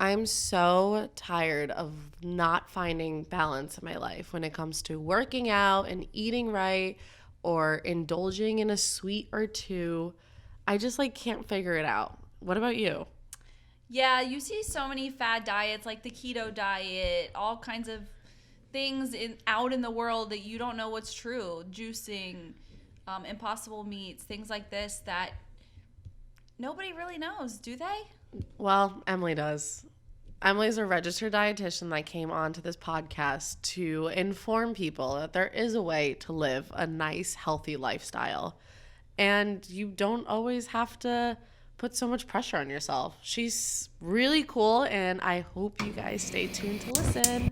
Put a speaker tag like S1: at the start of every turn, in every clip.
S1: I'm so tired of not finding balance in my life when it comes to working out and eating right or indulging in a sweet or two. I just can't figure it out. What about you?
S2: Yeah, you see so many fad diets like the keto diet, all kinds of things out in the world that you don't know what's true. Juicing, impossible meats, things like this that nobody really knows, do they?
S1: Well, Emily does. Emily's a registered dietitian that came onto this podcast to inform people that there is a way to live a nice, healthy lifestyle. And you don't always have to put so much pressure on yourself. She's really cool, and I hope you guys stay tuned to listen.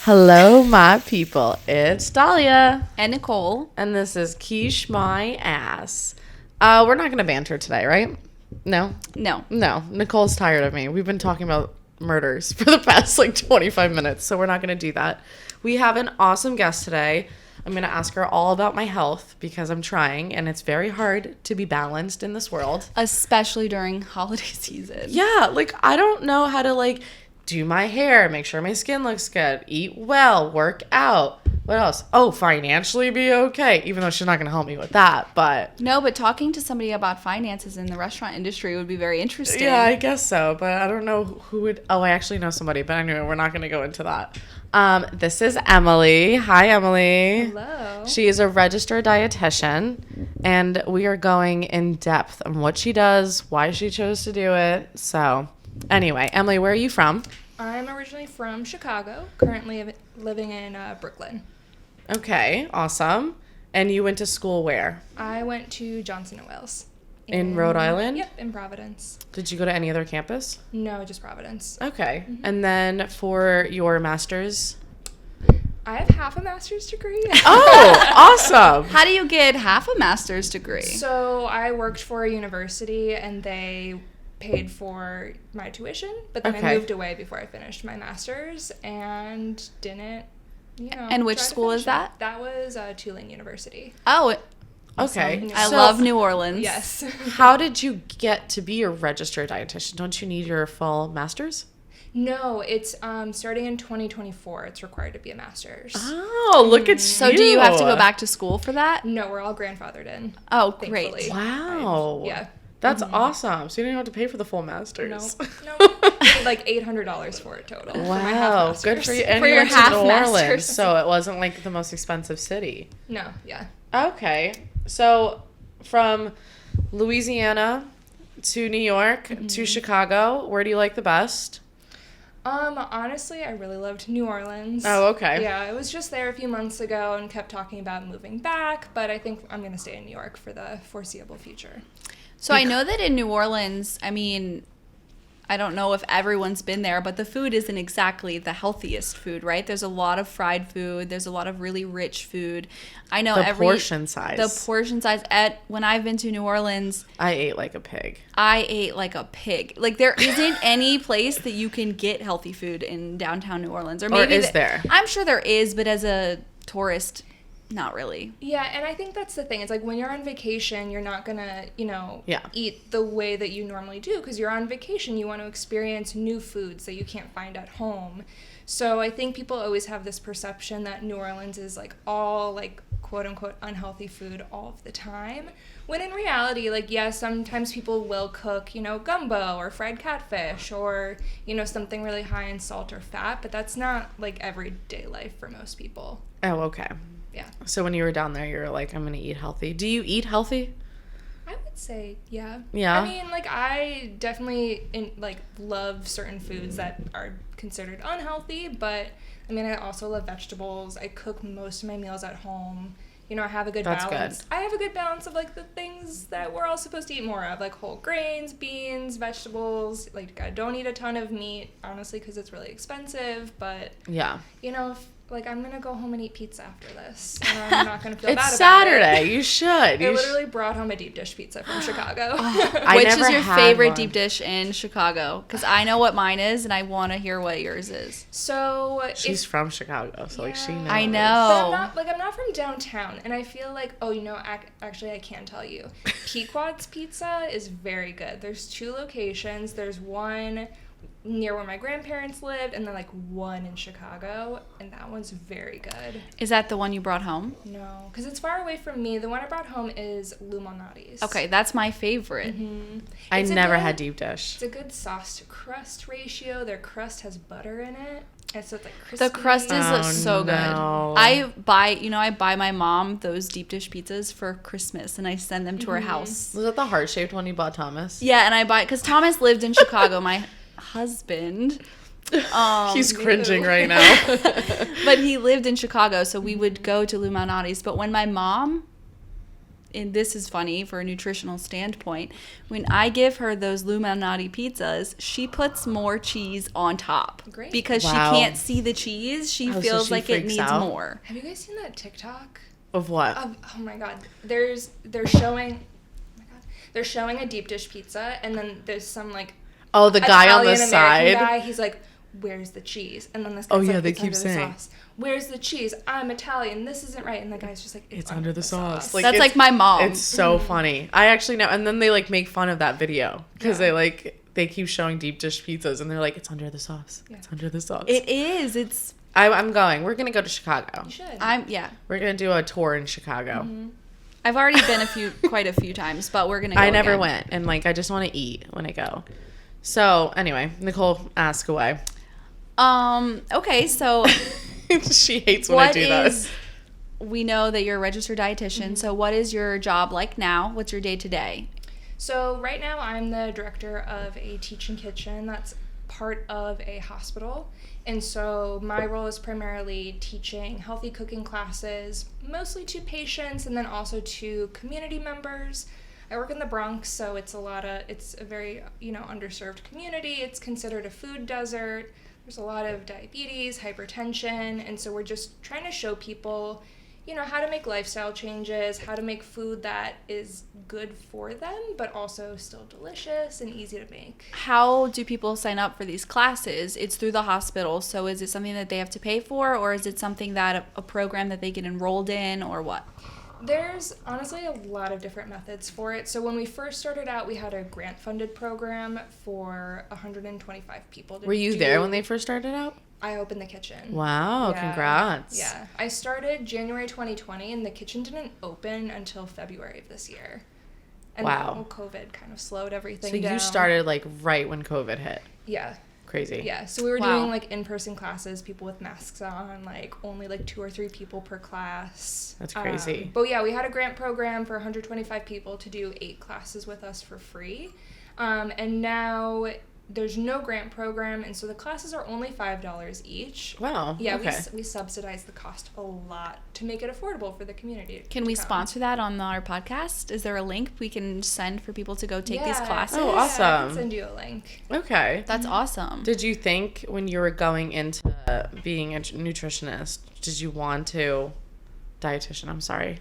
S1: Hello, my people. It's Dahlia.
S2: And Nicole.
S1: And this is Quiche My Ass. We're not going to banter today, right? No?
S2: No.
S1: Nicole's tired of me. We've been talking about murders for the past 25 minutes, so we're not going to do that. We have an awesome guest today. I'm going to ask her all about my health because I'm trying, and it's very hard to be balanced in this world.
S2: Especially during holiday season.
S1: Yeah, I don't know how to, do my hair, make sure my skin looks good, eat well, work out. What else? Oh, financially be okay, even though she's not going to help me with that, but...
S2: No, but talking to somebody about finances in the restaurant industry would be very interesting.
S1: Yeah, I guess so, but I don't know who would... Oh, I actually know somebody, but anyway, we're not going to go into that. This is Emily. Hi, Emily.
S3: Hello.
S1: She is a registered dietitian, and we are going in depth on what she does, why she chose to do it. So, anyway, Emily, where are you from?
S3: I'm originally from Chicago, currently living in Brooklyn.
S1: Okay, awesome. And you went to school where?
S3: I went to Johnson & Wales.
S1: In Rhode Island?
S3: Yep, in Providence.
S1: Did you go to any other campus?
S3: No, just Providence.
S1: Okay. Mm-hmm. And then for your master's?
S3: I have half a master's degree.
S1: Oh, awesome.
S2: How do you get half a master's degree?
S3: So I worked for a university and they paid for my tuition, but then I moved away before I finished my master's and didn't,
S2: And which school is that?
S3: That was Tulane University.
S2: Oh,
S1: okay.
S2: I love New Orleans.
S3: Yes.
S1: How did you get to be a registered dietitian? Don't you need your full master's?
S3: No, it's starting in 2024. It's required to be a master's.
S1: Oh, look at you.
S2: So do you have to go back to school for that?
S3: No, we're all grandfathered in.
S2: Oh,
S3: thankfully.
S2: great.
S1: Wow.
S3: Yeah.
S1: That's awesome. So you don't have to pay for the full master's.
S3: No. Paid like $800 for it total. For my half
S1: Wow,
S3: master's.
S1: good for you. And
S2: For
S1: you
S2: your
S1: went to
S2: half
S1: New
S2: master's.
S1: Orleans, so it wasn't the most expensive city.
S3: No, yeah.
S1: Okay. So from Louisiana to New York to Chicago, where do you like the best?
S3: Honestly, I really loved New Orleans.
S1: Oh, okay.
S3: Yeah, I was just there a few months ago and kept talking about moving back, but I think I'm going to stay in New York for the foreseeable future.
S2: So I know that in New Orleans, I don't know if everyone's been there, but the food isn't exactly the healthiest food, right? There's a lot of fried food. There's a lot of really rich food. I know
S1: The portion size.
S2: The portion size. When I've been to New Orleans,
S1: I ate like a pig.
S2: I ate like a pig. There isn't any place that you can get healthy food in downtown New Orleans. Or maybe
S1: is there?
S2: I'm sure there is, but as a tourist, not really.
S3: Yeah, and I think that's the thing. It's when you're on vacation, you're not going to, eat the way that you normally do because you're on vacation. You want to experience new foods that you can't find at home. So I think people always have this perception that New Orleans is all quote unquote unhealthy food all of the time. When in reality, yes, sometimes people will cook, gumbo or fried catfish or, something really high in salt or fat, but that's not everyday life for most people.
S1: Oh, okay.
S3: Yeah.
S1: So when you were down there, you were like, I'm going to eat healthy. Do you eat healthy?
S3: I would say, yeah.
S1: Yeah?
S3: I mean, I definitely, love certain foods that are considered unhealthy, but, I also love vegetables. I cook most of my meals at home. I have a good balance. I have a good balance of, the things that we're all supposed to eat more of, whole grains, beans, vegetables. I don't eat a ton of meat, honestly, because it's really expensive, but,
S1: yeah.
S3: like, I'm going to go home and eat pizza after this. And I'm not going to feel bad about it.
S1: It's Saturday. You should.
S3: I literally brought home a deep dish pizza from Chicago.
S2: Which is your favorite deep dish in Chicago? Because I know what mine is, and I want to hear what yours is.
S3: So
S1: she's from Chicago, so like she knows.
S2: I know.
S3: But I'm not from downtown, and I feel like, actually I can tell you, Pequod's Pizza is very good. There's 2 locations. There's one near where my grandparents lived, and then like one in Chicago, and that one's very good.
S2: Is that the one you brought home?
S3: No, because it's far away from me. The one I brought home is Lumonati's.
S2: Okay, that's my favorite.
S3: Mm-hmm.
S1: I never had deep dish.
S3: It's a good sauce to crust ratio. Their crust has butter in it, and so it's like crispy.
S2: The crust is so good. I buy my mom those deep dish pizzas for Christmas, and I send them to her house.
S1: Was that the heart-shaped one you bought Thomas?
S2: Yeah, and I buy because Thomas lived in Chicago. My husband.
S1: He's cringing right now.
S2: But he lived in Chicago, so we would go to Lumonati's. But when my mom, and this is funny for a nutritional standpoint, when I give her those Luminati pizzas, she puts more cheese on top.
S3: Great.
S2: Because she can't see the cheese. She feels
S1: she
S2: like it needs
S1: out?
S2: more.
S3: Have you guys seen that TikTok?
S1: Of what?
S3: Oh my god. They're showing a deep dish pizza, and then there's some like
S1: the guy on the side.
S3: Guy, he's like, "Where's the cheese?" And then this guy's like,
S1: they
S3: "It's
S1: keep
S3: under
S1: saying,
S3: the sauce. Where's the cheese? I'm Italian. This isn't right." And the guy's just like,
S1: "It's under the sauce."
S2: Like, that's like my mom.
S1: It's so funny. I actually know. And then they like make fun of that video because they keep showing deep dish pizzas, and they're like, "It's under the sauce. Yeah. It's under the sauce."
S2: It is. It's.
S1: I'm going. We're gonna go to Chicago.
S3: You should.
S1: We're gonna do a tour in Chicago.
S3: Mm-hmm.
S2: I've already been quite a few times, but we're gonna go
S1: I never
S2: again.
S1: went, and like I just want to eat when I go. So anyway, Nicole, ask away.
S2: Okay, so
S1: she hates when I do that.
S2: We know that you're a registered dietitian. Mm-hmm. So what is your job like now? What's your day to day?
S3: So right now I'm the director of a teaching kitchen that's part of a hospital. And so my role is primarily teaching healthy cooking classes, mostly to patients and then also to community members. I work in the Bronx, so it's a very, underserved community. It's considered a food desert. There's a lot of diabetes, hypertension, and so we're just trying to show people, how to make lifestyle changes, how to make food that is good for them, but also still delicious and easy to make.
S2: How do people sign up for these classes? It's through the hospital, so is it something that they have to pay for, or is it something that a program that they get enrolled in, or what?
S3: There's honestly a lot of different methods for it. So when we first started out, we had a grant-funded program for 125 people.
S1: Were you there when they first started out?
S3: I opened the kitchen.
S1: Wow, yeah. Congrats.
S3: Yeah. I started January 2020, and the kitchen didn't open until February of this year. And then COVID kind of slowed everything down.
S1: So you started like right when COVID hit?
S3: Yeah.
S1: Crazy.
S3: Yeah, so we were doing like in-person classes, people with masks on, like only like 2 or 3 people per class.
S1: That's crazy.
S3: But yeah, we had a grant program for 125 people to do 8 classes with us for free. And now there's no grant program, and so the classes are only $5 each.
S1: Wow.
S3: Yeah,
S1: okay.
S3: we subsidize the cost a lot to make it affordable for the community.
S2: Can we sponsor that on our podcast? Is there a link we can send for people to go take these classes?
S1: Oh, awesome.
S3: I can send you a link.
S1: Okay.
S2: That's awesome.
S1: Did you think when you were going into being a nutritionist, did you want to... Dietitian, I'm sorry.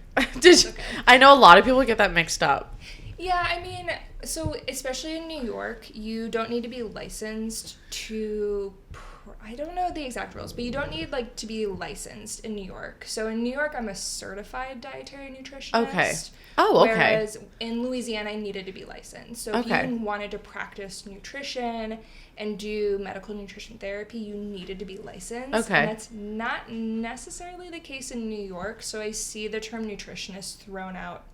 S1: I know a lot of people get that mixed up.
S3: Yeah, I mean, so especially in New York, you don't need to be licensed to, I don't know the exact rules, but you don't need to be licensed in New York. So in New York, I'm a certified dietary nutritionist.
S1: Okay. Oh, okay.
S3: Whereas in Louisiana, I needed to be licensed. So if you wanted to practice nutrition and do medical nutrition therapy, you needed to be licensed.
S1: Okay.
S3: And that's not necessarily the case in New York. So I see the term nutritionist thrown out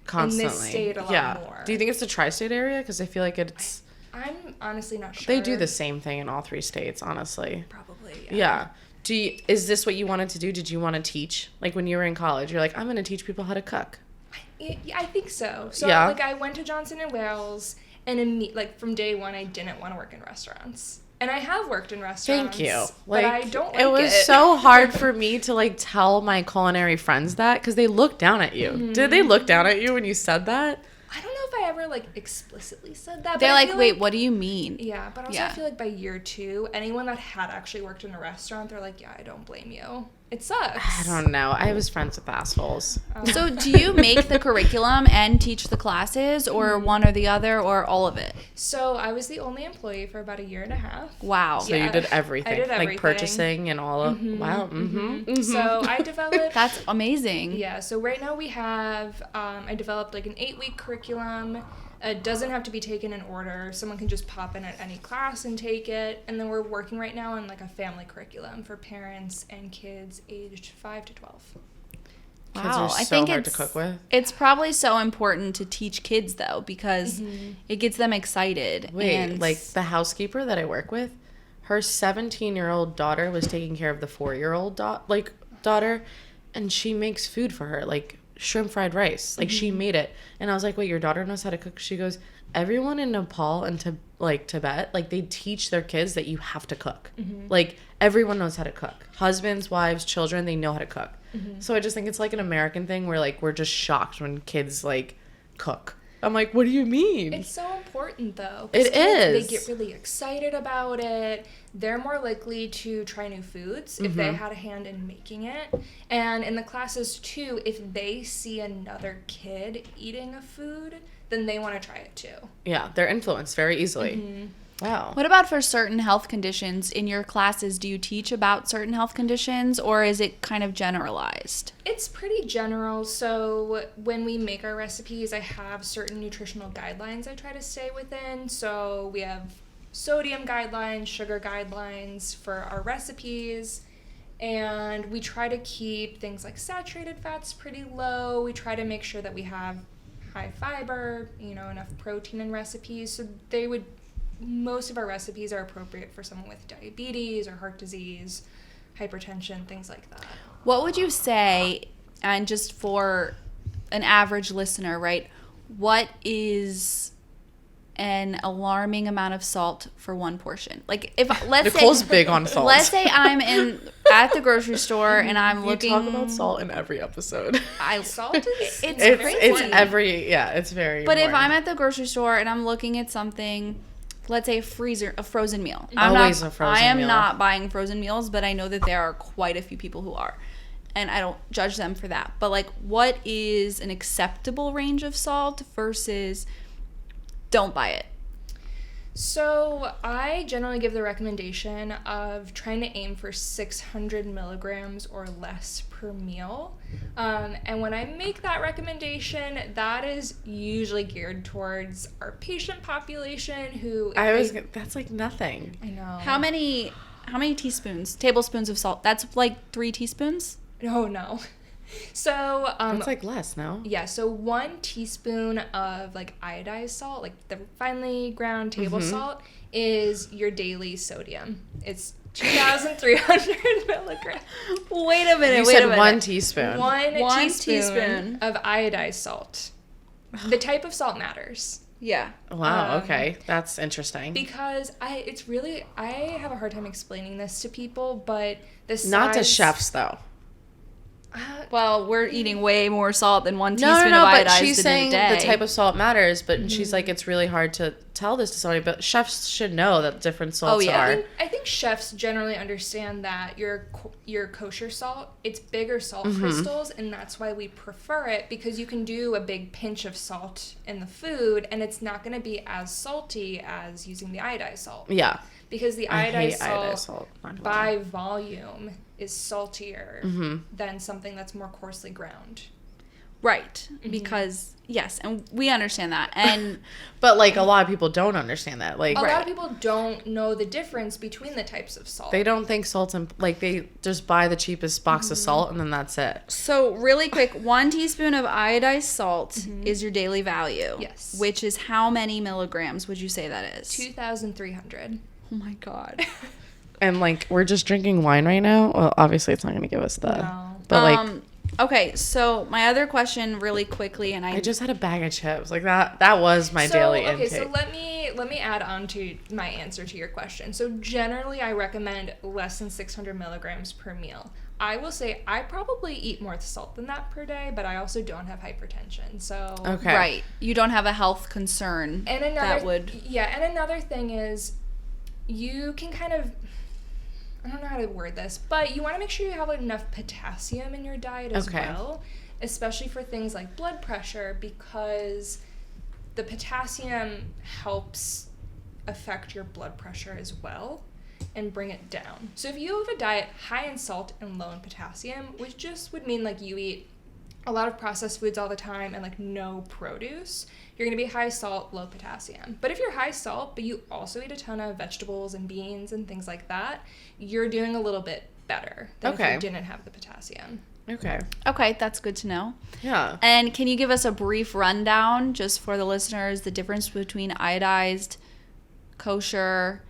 S3: constantly in this state a lot more.
S1: Do you think it's the tri-state area? Because I feel like it's...
S3: I'm honestly not sure.
S1: They do the same thing in all 3 states, honestly.
S3: Probably,
S1: yeah. Is this what you wanted to do? Did you want to teach? Like when you were in college, you're like, I'm going to teach people how to cook.
S3: I think so. So I went to Johnson & Wales, and from day one, I didn't want to work in restaurants. And I have worked in restaurants.
S1: Thank you.
S3: But I don't like it.
S1: It was so hard for me to tell my culinary friends that because they look down at you. Mm-hmm. Did they look down at you when you said that?
S3: I don't know if I ever explicitly said that.
S2: They're like, wait, what do you mean?
S3: Yeah, but also I feel like by year 2, anyone that had actually worked in a restaurant, they're like, yeah, I don't blame you. It sucks.
S1: I don't know. I was friends with assholes.
S2: So do you make the curriculum and teach the classes, or one or the other, or all of it?
S3: So I was the only employee for about a year and a half.
S2: Wow.
S1: So you did everything.
S3: I did everything.
S1: Like purchasing and all of, wow.
S3: So I developed.
S2: That's amazing.
S3: Yeah, so right now we have, I developed like an 8-week curriculum. It doesn't have to be taken in order. Someone can just pop in at any class and take it. And then we're working right now on like a family curriculum for parents and kids aged 5 to 12.
S1: Kids are so hard to cook with.
S2: It's probably so important to teach kids though, because it gets them excited.
S1: Wait, like the housekeeper that I work with, her 17-year-old daughter was taking care of the 4-year-old daughter, and she makes food for her, like shrimp fried rice. Like she made it. And I was like, wait, your daughter knows how to cook? She goes, everyone in Nepal and Tibet, like they teach their kids that you have to cook. Like everyone knows how to cook. Husbands, wives, children, they know how to cook. So I just think it's like an American thing where like we're just shocked when kids like cook. I'm like, what do you mean?
S3: It's so important though.
S1: It is.
S3: They get really excited about it. They're more likely to try new foods if they had a hand in making it. And in the classes too, if they see another kid eating a food, then they want to try it too.
S1: Yeah, they're influenced very easily. Wow.
S2: What about for certain health conditions? In your classes, do you teach about certain health conditions, or is it kind of generalized?
S3: It's pretty general. So when we make our recipes, I have certain nutritional guidelines I try to stay within. So we have sodium guidelines, sugar guidelines for our recipes, and we try to keep things like saturated fats pretty low. We try to make sure that we have high fiber, enough protein in recipes. So most of our recipes are appropriate for someone with diabetes or heart disease, hypertension, things like that.
S2: What would you say, and just for an average listener, right, what is an alarming amount of salt for one portion? Like, if let's
S1: Nicole's
S2: say
S1: big on salt.
S2: Let's say I'm at the grocery store and I'm looking.
S1: You talk about salt in every episode.
S3: Salt is
S2: it's
S1: very.
S2: But if
S1: important.
S2: I'm at the grocery store and I'm looking at something, let's say a frozen meal.
S1: A frozen
S2: I am
S1: meal.
S2: not buying frozen meals, but I know that there are quite a few people who are. And I don't judge them for that. But like, what is an acceptable range of salt versus don't buy it?
S3: So I generally give the recommendation of trying to aim for 600 milligrams or less per meal. And when I make that recommendation, that is usually geared towards our patient population who...
S1: That's like nothing.
S3: I know.
S2: How many tablespoons of salt? That's like 3 teaspoons?
S3: No. So
S1: it's like less, no?
S3: Yeah, so 1 teaspoon of like iodized salt, like the finely ground table salt, is your daily sodium. It's 2,300 milligrams.
S2: Wait a minute.
S1: You said 1 teaspoon.
S3: One teaspoon of iodized salt. The type of salt matters.
S2: Yeah.
S1: Wow, okay. That's interesting.
S3: Because I have a hard time explaining this to people, but the size...
S1: Not to chefs, though.
S2: Well, we're eating way more salt than 1 teaspoon of iodized
S1: but she's
S2: in
S1: saying
S2: a day.
S1: the type of salt matters, but she's like, it's really hard to tell this to somebody, but chefs should know that different salts are.
S3: I think chefs generally understand that your kosher salt, it's bigger salt crystals, and that's why we prefer it, because you can do a big pinch of salt in the food, and it's not going to be as salty as using the iodized salt.
S1: Yeah.
S3: Because the iodized salt by volume is saltier than something that's more coarsely ground.
S2: Right. Because, yes, and we understand that. And
S1: but, like, a lot of people don't understand that. Like,
S3: a lot of people don't know the difference between the types of salt.
S1: They don't think salt's... like, they just buy the cheapest box of salt, and then that's it.
S2: So, really quick, 1 teaspoon of iodized salt is your daily value.
S3: Yes.
S2: Which is how many milligrams would you say that is?
S3: 2,300.
S2: Oh, my God.
S1: And, like, we're just drinking wine right now. Well, obviously, it's not going to give us the...
S3: No.
S1: But, like...
S2: Okay, so my other question really quickly, and I
S1: just had a bag of chips. Like, that was my daily intake.
S3: Okay, so let me add on to my answer to your question. So, generally, I recommend less than 600 milligrams per meal. I will say I probably eat more salt than that per day, but I also don't have hypertension. So...
S1: Okay.
S2: Right. You don't have a health concern and another thing is you can kind of...
S3: I don't know how to word this, but you want to make sure you have enough potassium in your diet as well, especially for things like blood pressure, because the potassium helps affect your blood pressure as well and bring it down. So if you have a diet high in salt and low in potassium, which just would mean like you eat a lot of processed foods all the time and like no produce, you're going to be high salt, low potassium. But if you're high salt, but you also eat a ton of vegetables and beans and things like that, you're doing a little bit better than if you didn't have the potassium.
S2: Okay, that's good to know.
S1: Yeah. And
S2: can you give us a brief rundown, just for the listeners, the difference between iodized, kosher,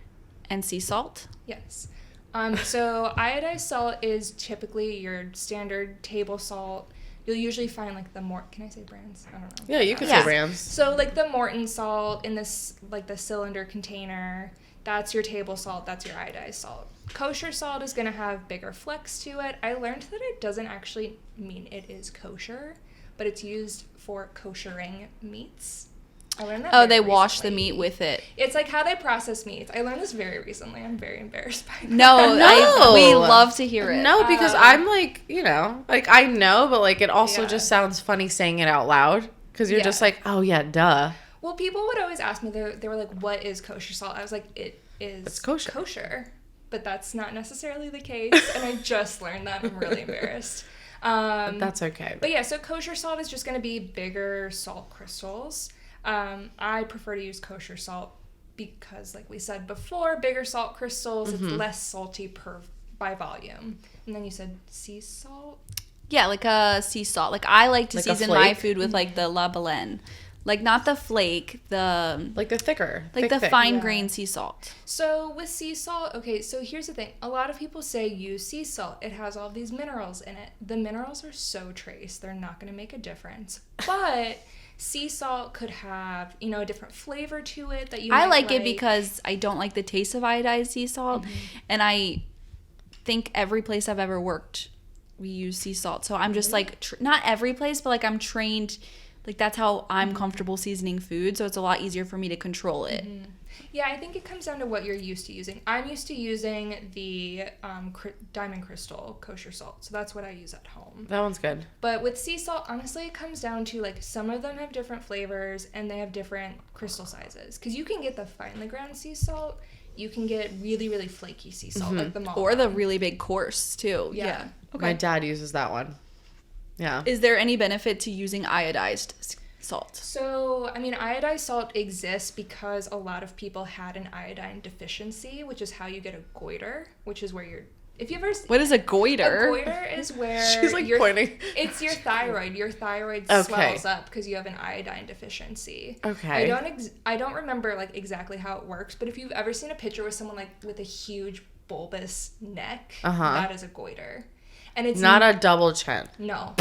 S2: and sea salt?
S3: Yes. So iodized salt is typically your standard table salt. You'll usually find like the can I say brands? I don't know.
S1: Yeah, you can say brands.
S3: So like the Morton salt in this, like the cylinder container, that's your table salt, that's your iodized salt. Kosher salt is going to have bigger flecks to it. I learned that it doesn't actually mean it is kosher, but it's used for koshering meats. I learned that
S2: they recently. Wash the meat with it.
S3: It's like how they process meats. I learned this very recently. I'm very embarrassed by that.
S2: No. We love to hear it.
S1: No, because I'm like, you know, like I know, but like it also just sounds funny saying it out loud because you're just like, oh yeah, duh.
S3: Well, people would always ask me, they were like, what is kosher salt? I was like, it's kosher. But that's not necessarily the case. And I just learned that. I'm really embarrassed.
S1: That's okay.
S3: But yeah, so kosher salt is just going to be bigger salt crystals. I prefer to use kosher salt because, like we said before, bigger salt crystals, it's less salty by volume. And then you said sea salt?
S2: Yeah, like a sea salt. Like I like to season my food with like the La Baleine. Like not the flake,
S1: like the thicker.
S2: Like the fine grained sea salt.
S3: So with sea salt, okay, so here's the thing. A lot of people say use sea salt. It has all these minerals in it. The minerals are so trace. They're not going to make a difference. But sea salt could have, you know, a different flavor to it that you might like
S2: it because I don't like the taste of iodized sea salt. And I think every place I've ever worked, we use sea salt. So I'm just like, not every place, but like I'm trained, like that's how I'm comfortable seasoning food. So it's a lot easier for me to control it.
S3: Yeah, I think it comes down to what you're used to using. I'm used to using the diamond crystal kosher salt. So that's what I use at home.
S1: That one's good.
S3: But with sea salt, honestly, it comes down to like some of them have different flavors and they have different crystal sizes. Because you can get the finely ground sea salt. You can get really, really flaky sea salt, like the malt.
S2: Or the really big coarse, too.
S3: Yeah.
S1: Okay. My dad uses that one. Yeah.
S2: Is there any benefit to using iodized salt?
S3: So, I mean, iodized salt exists because a lot of people had an iodine deficiency, which is how you get a goiter, which is where you're... If you ever...
S2: What is a goiter?
S3: A goiter is where...
S1: She's like pointing.
S3: It's your thyroid. Your thyroid swells up because you have an iodine deficiency.
S1: Okay.
S3: I don't remember like exactly how it works, but if you've ever seen a picture with someone like with a huge bulbous neck, that is a goiter. And it's
S1: not a double chin.
S3: No.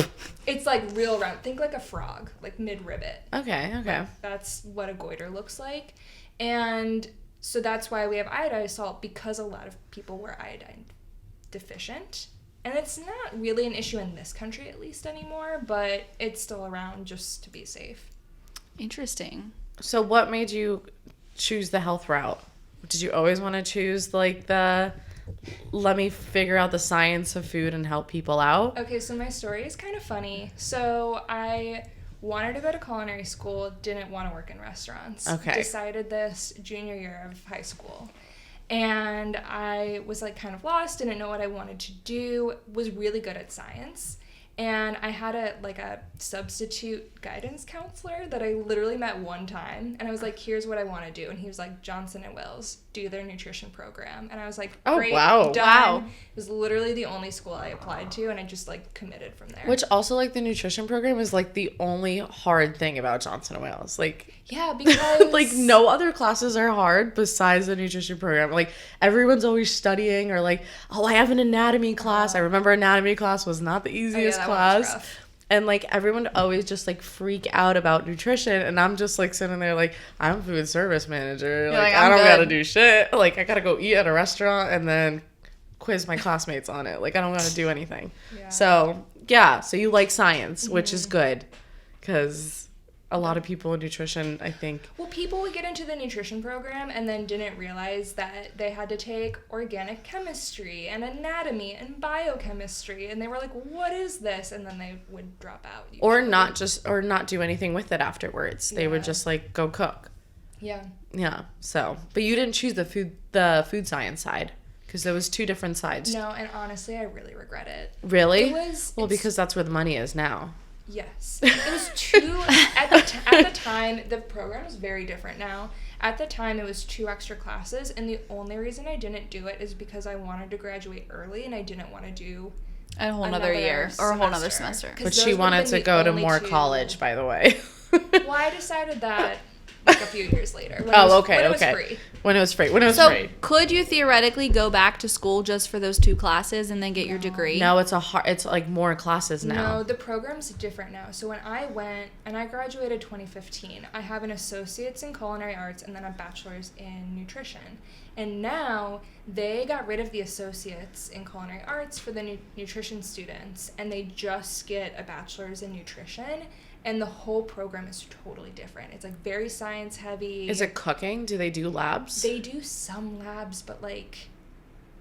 S3: It's like real round. Think like a frog, like mid-ribbit.
S1: Okay.
S3: Like, that's what a goiter looks like. And so that's why we have iodized salt, because a lot of people were iodine deficient. And it's not really an issue in this country, at least anymore, but it's still around just to be safe.
S2: Interesting.
S1: So what made you choose the health route? Did you always want to choose like the... let me figure out the science of food and help people out?
S3: Okay, so my story is kind of funny. So I wanted to go to culinary school, didn't want to work in restaurants.
S1: Okay.
S3: Decided this junior year of high school. And I was like kind of lost, didn't know what I wanted to do, was really good at science. And I had a substitute guidance counselor that I literally met one time. And I was like, here's what I want to do. And he was like, Johnson & Wales, do their nutrition program. And I was like, great, done.
S2: Wow.
S3: It was literally the only school I applied to. And I just like committed from there.
S1: Which also like the nutrition program is like the only hard thing about Johnson & Wales. Like,
S3: yeah, because
S1: like no other classes are hard besides the nutrition program. Like everyone's always studying or like, oh, I have an anatomy class. I remember anatomy class was not the easiest class. And like everyone would always just like freak out about nutrition, and I'm just like sitting there like, I'm food service manager. Like I don't gotta do shit. Like I gotta go eat at a restaurant and then quiz my classmates on it. Like I don't gotta do anything. Yeah. So yeah, so you like science, which is good, because a lot of people in nutrition, I think.
S3: Well, people would get into the nutrition program and then didn't realize that they had to take organic chemistry and anatomy and biochemistry, and they were like, what is this? And then they would drop out. Usually.
S1: Or not do anything with it afterwards. They would just like go cook.
S3: Yeah.
S1: Yeah. So, but you didn't choose the food science side because there was two different sides.
S3: No, and honestly, I really regret it.
S1: Really? Because that's where the money is now.
S3: Yes. It was two, at the time, the program is very different now. At the time, it was 2 extra classes, and the only reason I didn't do it is because I wanted to graduate early, and I didn't want to do
S2: a whole nother year or a whole nother semester.
S1: But she wanted to go to more college, by the way.
S3: Well, I decided that like a few years later. When it was free.
S1: When it was free.
S2: So could you theoretically go back to school just for those 2 classes and then get your degree?
S1: No, it's like more classes now.
S3: No, the program's different now. So when I went, and I graduated 2015, I have an associate's in culinary arts and then a bachelor's in nutrition. And now they got rid of the associates in culinary arts for the nutrition students, and they just get a bachelor's in nutrition. And the whole program is totally different. It's like very science heavy.
S1: Is it cooking? Do they do labs?
S3: They do some labs, but like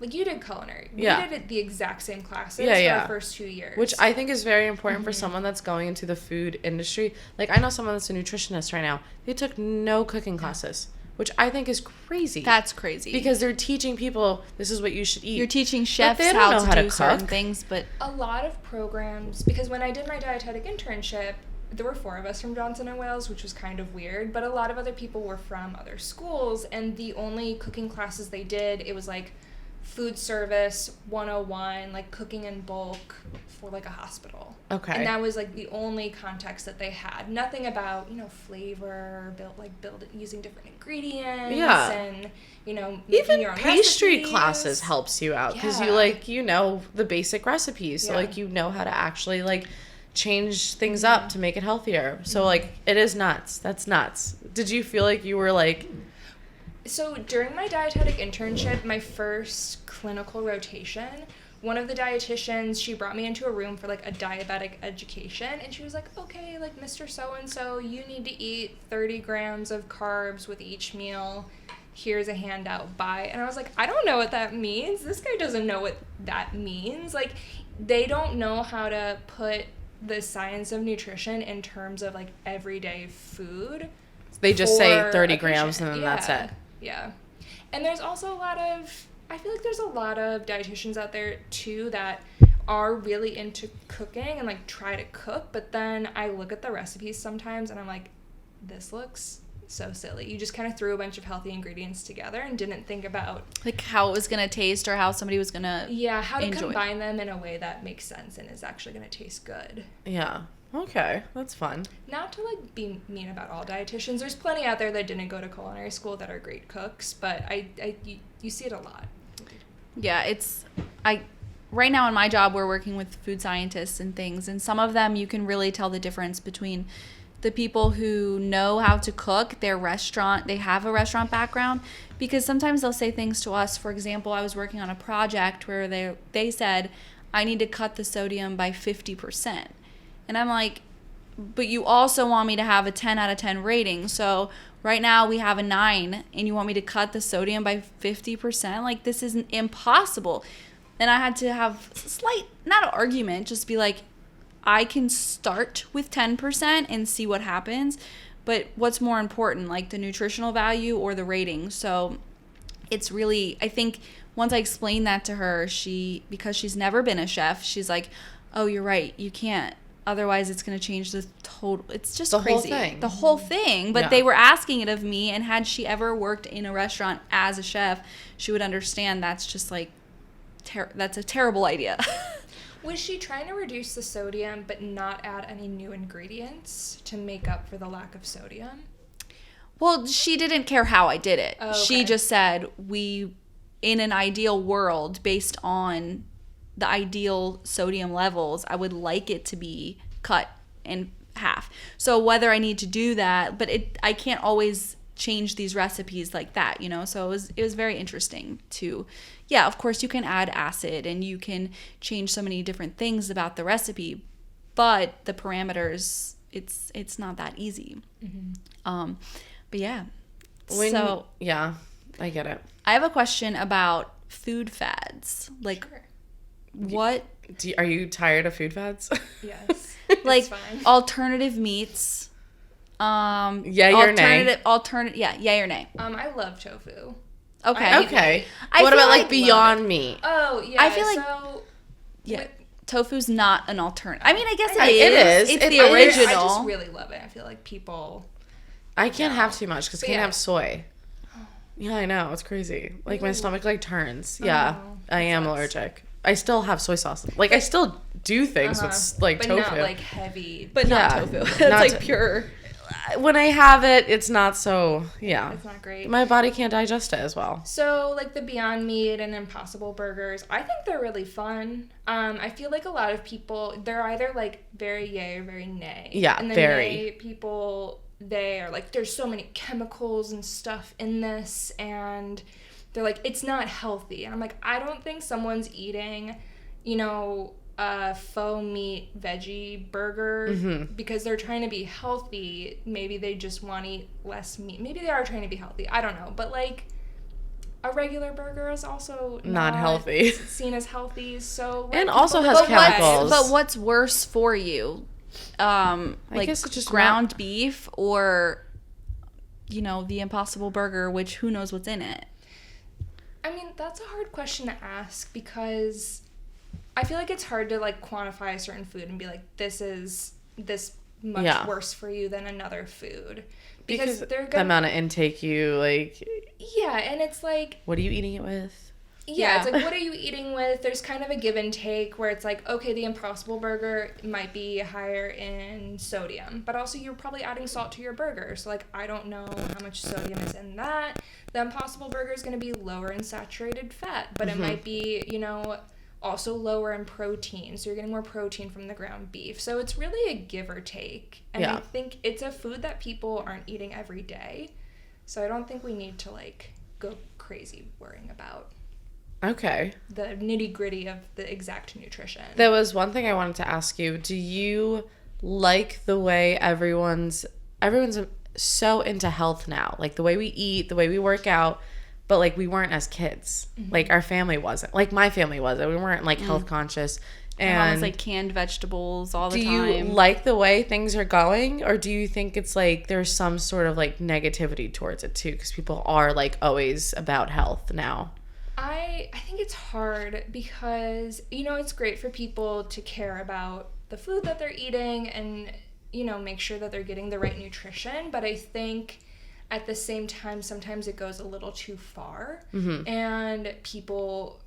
S3: you did culinary. We did the exact same classes for our first 2 years.
S1: Which I think is very important for someone that's going into the food industry. Like I know someone that's a nutritionist right now. They took no cooking classes, which I think is crazy.
S2: That's crazy.
S1: Because they're teaching people this is what you should eat.
S2: You're teaching chefs how to do certain things, but
S3: a lot of programs, because when I did my dietetic internship, there were 4 of us from Johnson & Wales, which was kind of weird, but a lot of other people were from other schools, and the only cooking classes they did, it was like food service 101, like cooking in bulk for like a hospital.
S1: Okay.
S3: And that was like the only context that they had. Nothing about, flavor, using different ingredients, and making
S1: even
S3: your own
S1: pastry
S3: recipes.
S1: classes helps you out because you the basic recipes, so how to actually change things up to make it healthier. So it is nuts. That's nuts. Did you feel like you were
S3: So during my dietetic internship, my first clinical rotation, one of the dietitians, she brought me into a room for a diabetic education, and she was like, okay, Mr. So-and-so, you need to eat 30 grams of carbs with each meal. Here's a handout, bye. And I was like, I don't know what that means. This guy doesn't know what that means. They don't know how to put the science of nutrition in terms of everyday food.
S1: They just say 30 grams and then that's it.
S3: Yeah. And there's also I feel like there's a lot of dietitians out there too that are really into cooking and try to cook, but then I look at the recipes sometimes and I'm like, this looks so silly. You just kind of threw a bunch of healthy ingredients together and didn't think about
S2: how it was going to taste or how somebody was going to
S3: how to combine them in a way that makes sense and is actually going to taste good.
S1: Yeah. Okay, that's fun.
S3: Not to be mean about all dietitians. There's plenty out there that didn't go to culinary school that are great cooks, but you see it a lot.
S2: Yeah, right now in my job we're working with food scientists and things, and some of them you can really tell the difference between the people who know how to cook, they have a restaurant background, because sometimes they'll say things to us. For example, I was working on a project where they said, I need to cut the sodium by 50%. And I'm like, but you also want me to have a 10 out of 10 rating. So right now we have a 9 and you want me to cut the sodium by 50%? This is impossible. And I had to have not an argument, just be like, I can start with 10% and see what happens. But what's more important, the nutritional value or the rating? So it's really, I think once I explained that to her, because she's never been a chef, she's like, oh, you're right, you can't. Otherwise, it's going to change the total. It's just crazy. The whole thing. But they were asking it of me, and had she ever worked in a restaurant as a chef, she would understand that's just that's a terrible idea.
S3: Was she trying to reduce the sodium but not add any new ingredients to make up for the lack of sodium?
S2: Well, she didn't care how I did it.
S3: Oh, okay.
S2: She just said, in an ideal world, based on the ideal sodium levels, I would like it to be cut in half. So whether I need to do that, but I can't always change these recipes like that, So it was very interesting to, of course you can add acid and you can change so many different things about the recipe, but the parameters it's not that easy.
S3: Mm-hmm.
S2: But yeah.
S1: Yeah, I get it.
S2: I have a question about food fads. Like,
S3: Sure.
S2: what?
S1: Are you tired of food fads?
S3: Yes.
S2: Like
S3: It's fine.
S2: alternative meats.
S1: Yay or nay?
S2: Yay or nay.
S3: I love tofu.
S2: Okay.
S1: Okay.
S2: I
S1: What
S2: feel
S1: about
S2: like
S1: like Beyond Meat?
S3: Oh, yeah.
S2: I feel like-
S3: so
S2: Yeah.
S3: with-
S2: Tofu's not an alternative. I mean, I guess
S1: It
S2: it
S1: is.
S2: is. It's
S1: It
S2: the
S1: is.
S2: original.
S3: I just really love it. I feel like people.
S1: I can't have too much because I
S3: But
S1: can't
S3: yeah.
S1: have soy. Yeah, I know. It's crazy. Like my
S3: Ooh.
S1: stomach like turns. Yeah,
S3: Oh,
S1: I am
S3: sucks.
S1: allergic. I still have soy sauce. Like I still do things with like
S3: but
S1: tofu.
S3: not like heavy.
S2: but not
S1: Yeah.
S2: tofu. It's
S1: Not
S2: like
S1: to-
S2: pure.
S1: When I have it, it's not so. Yeah,
S3: It's not great.
S1: my body can't digest it as well.
S3: So, like the Beyond Meat and Impossible Burgers, I think they're really fun. I feel like a lot of people, they're either like very yay or very nay.
S1: Yeah,
S3: and the
S1: very.
S3: nay people, they are like, there's so many chemicals and stuff in this, and they're like, it's not healthy. And I'm like, I don't think someone's eating, a faux meat veggie burger because they're trying to be healthy. Maybe they just want to eat less meat. Maybe they are trying to be healthy. I don't know. But like a regular burger is also
S1: Not healthy.
S3: seen as healthy. So
S1: And also has
S2: But
S1: chemicals.
S2: what's worse for you? Like
S1: guess it's just
S2: ground beef or, the Impossible Burger, which who knows what's in it.
S3: I mean, that's a hard question to ask because I feel like it's hard to like quantify a certain food and be like, this is this much worse for you than another food. Because they're
S1: the amount of intake you like.
S3: Yeah, and it's like,
S1: What are you eating it with?
S3: yeah, it's like, what are you eating with? There's kind of a give and take where it's like, okay, the Impossible Burger might be higher in sodium, but also you're probably adding salt to your burger. So, like, I don't know how much sodium is in that. The Impossible Burger is going to be lower in saturated fat, but it might be, also lower in protein. So you're getting more protein from the ground beef. So it's really a give or take. And I think it's a food that people aren't eating every day. So I don't think we need to, like, go crazy worrying about
S1: Okay.
S3: the nitty gritty of the exact nutrition.
S1: There was one thing I wanted to ask you. Do you like the way everyone's so into health now? Like the way we eat, the way we work out, but like we weren't as kids. Like our family wasn't. Like my family wasn't. We weren't like health conscious.
S2: And almost like canned vegetables all the time.
S1: Do you like the way things are going, or do you think it's like there's some sort of like negativity towards it too? Because people are like always about health now.
S3: I think it's hard because, it's great for people to care about the food that they're eating and, make sure that they're getting the right nutrition. But I think at the same time, sometimes it goes a little too far and people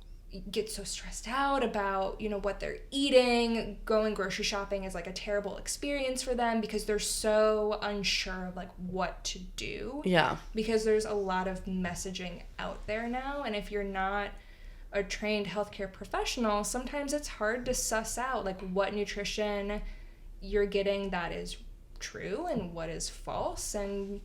S3: get so stressed out about, what they're eating. Going grocery shopping is like a terrible experience for them because they're so unsure of like what to do.
S1: Yeah.
S3: Because there's a lot of messaging out there now, and if you're not a trained healthcare professional, sometimes it's hard to suss out like what nutrition you're getting that is true and what is false, and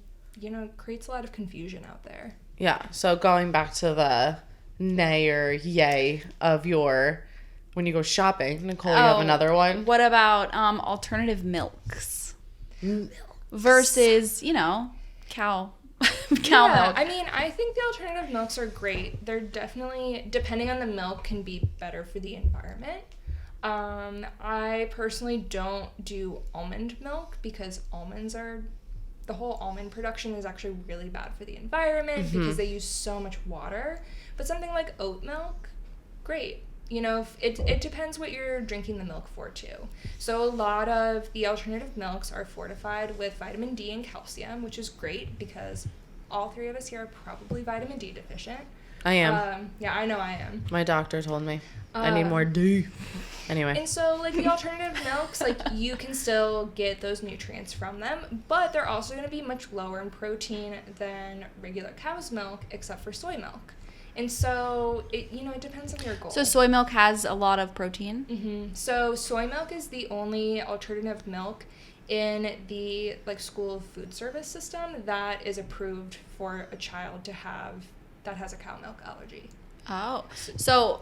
S3: creates a lot of confusion out there.
S1: Yeah. So going back to the nay or yay of when you go shopping, Nicole, you have another one.
S2: What about alternative milks versus cow milk?
S3: I mean, I think the alternative milks are great. They're definitely, depending on the milk, can be better for the environment. I personally don't do almond milk because the whole almond production is actually really bad for the environment because they use so much water. But something like oat milk, great. It depends what you're drinking the milk for too. So a lot of the alternative milks are fortified with vitamin D and calcium, which is great because all three of us here are probably vitamin D deficient.
S1: I am.
S3: Yeah, I know I am.
S1: My doctor told me I need more D. Anyway.
S3: And so, like, the alternative milks, like, you can still get those nutrients from them, but they're also going to be much lower in protein than regular cow's milk, except for soy milk. And so, it depends on your goal.
S2: So soy milk has a lot of protein?
S3: Mm-hmm. So soy milk is the only alternative milk in the, like, school food service system that is approved for a child to have that has a cow milk allergy.
S2: Oh. So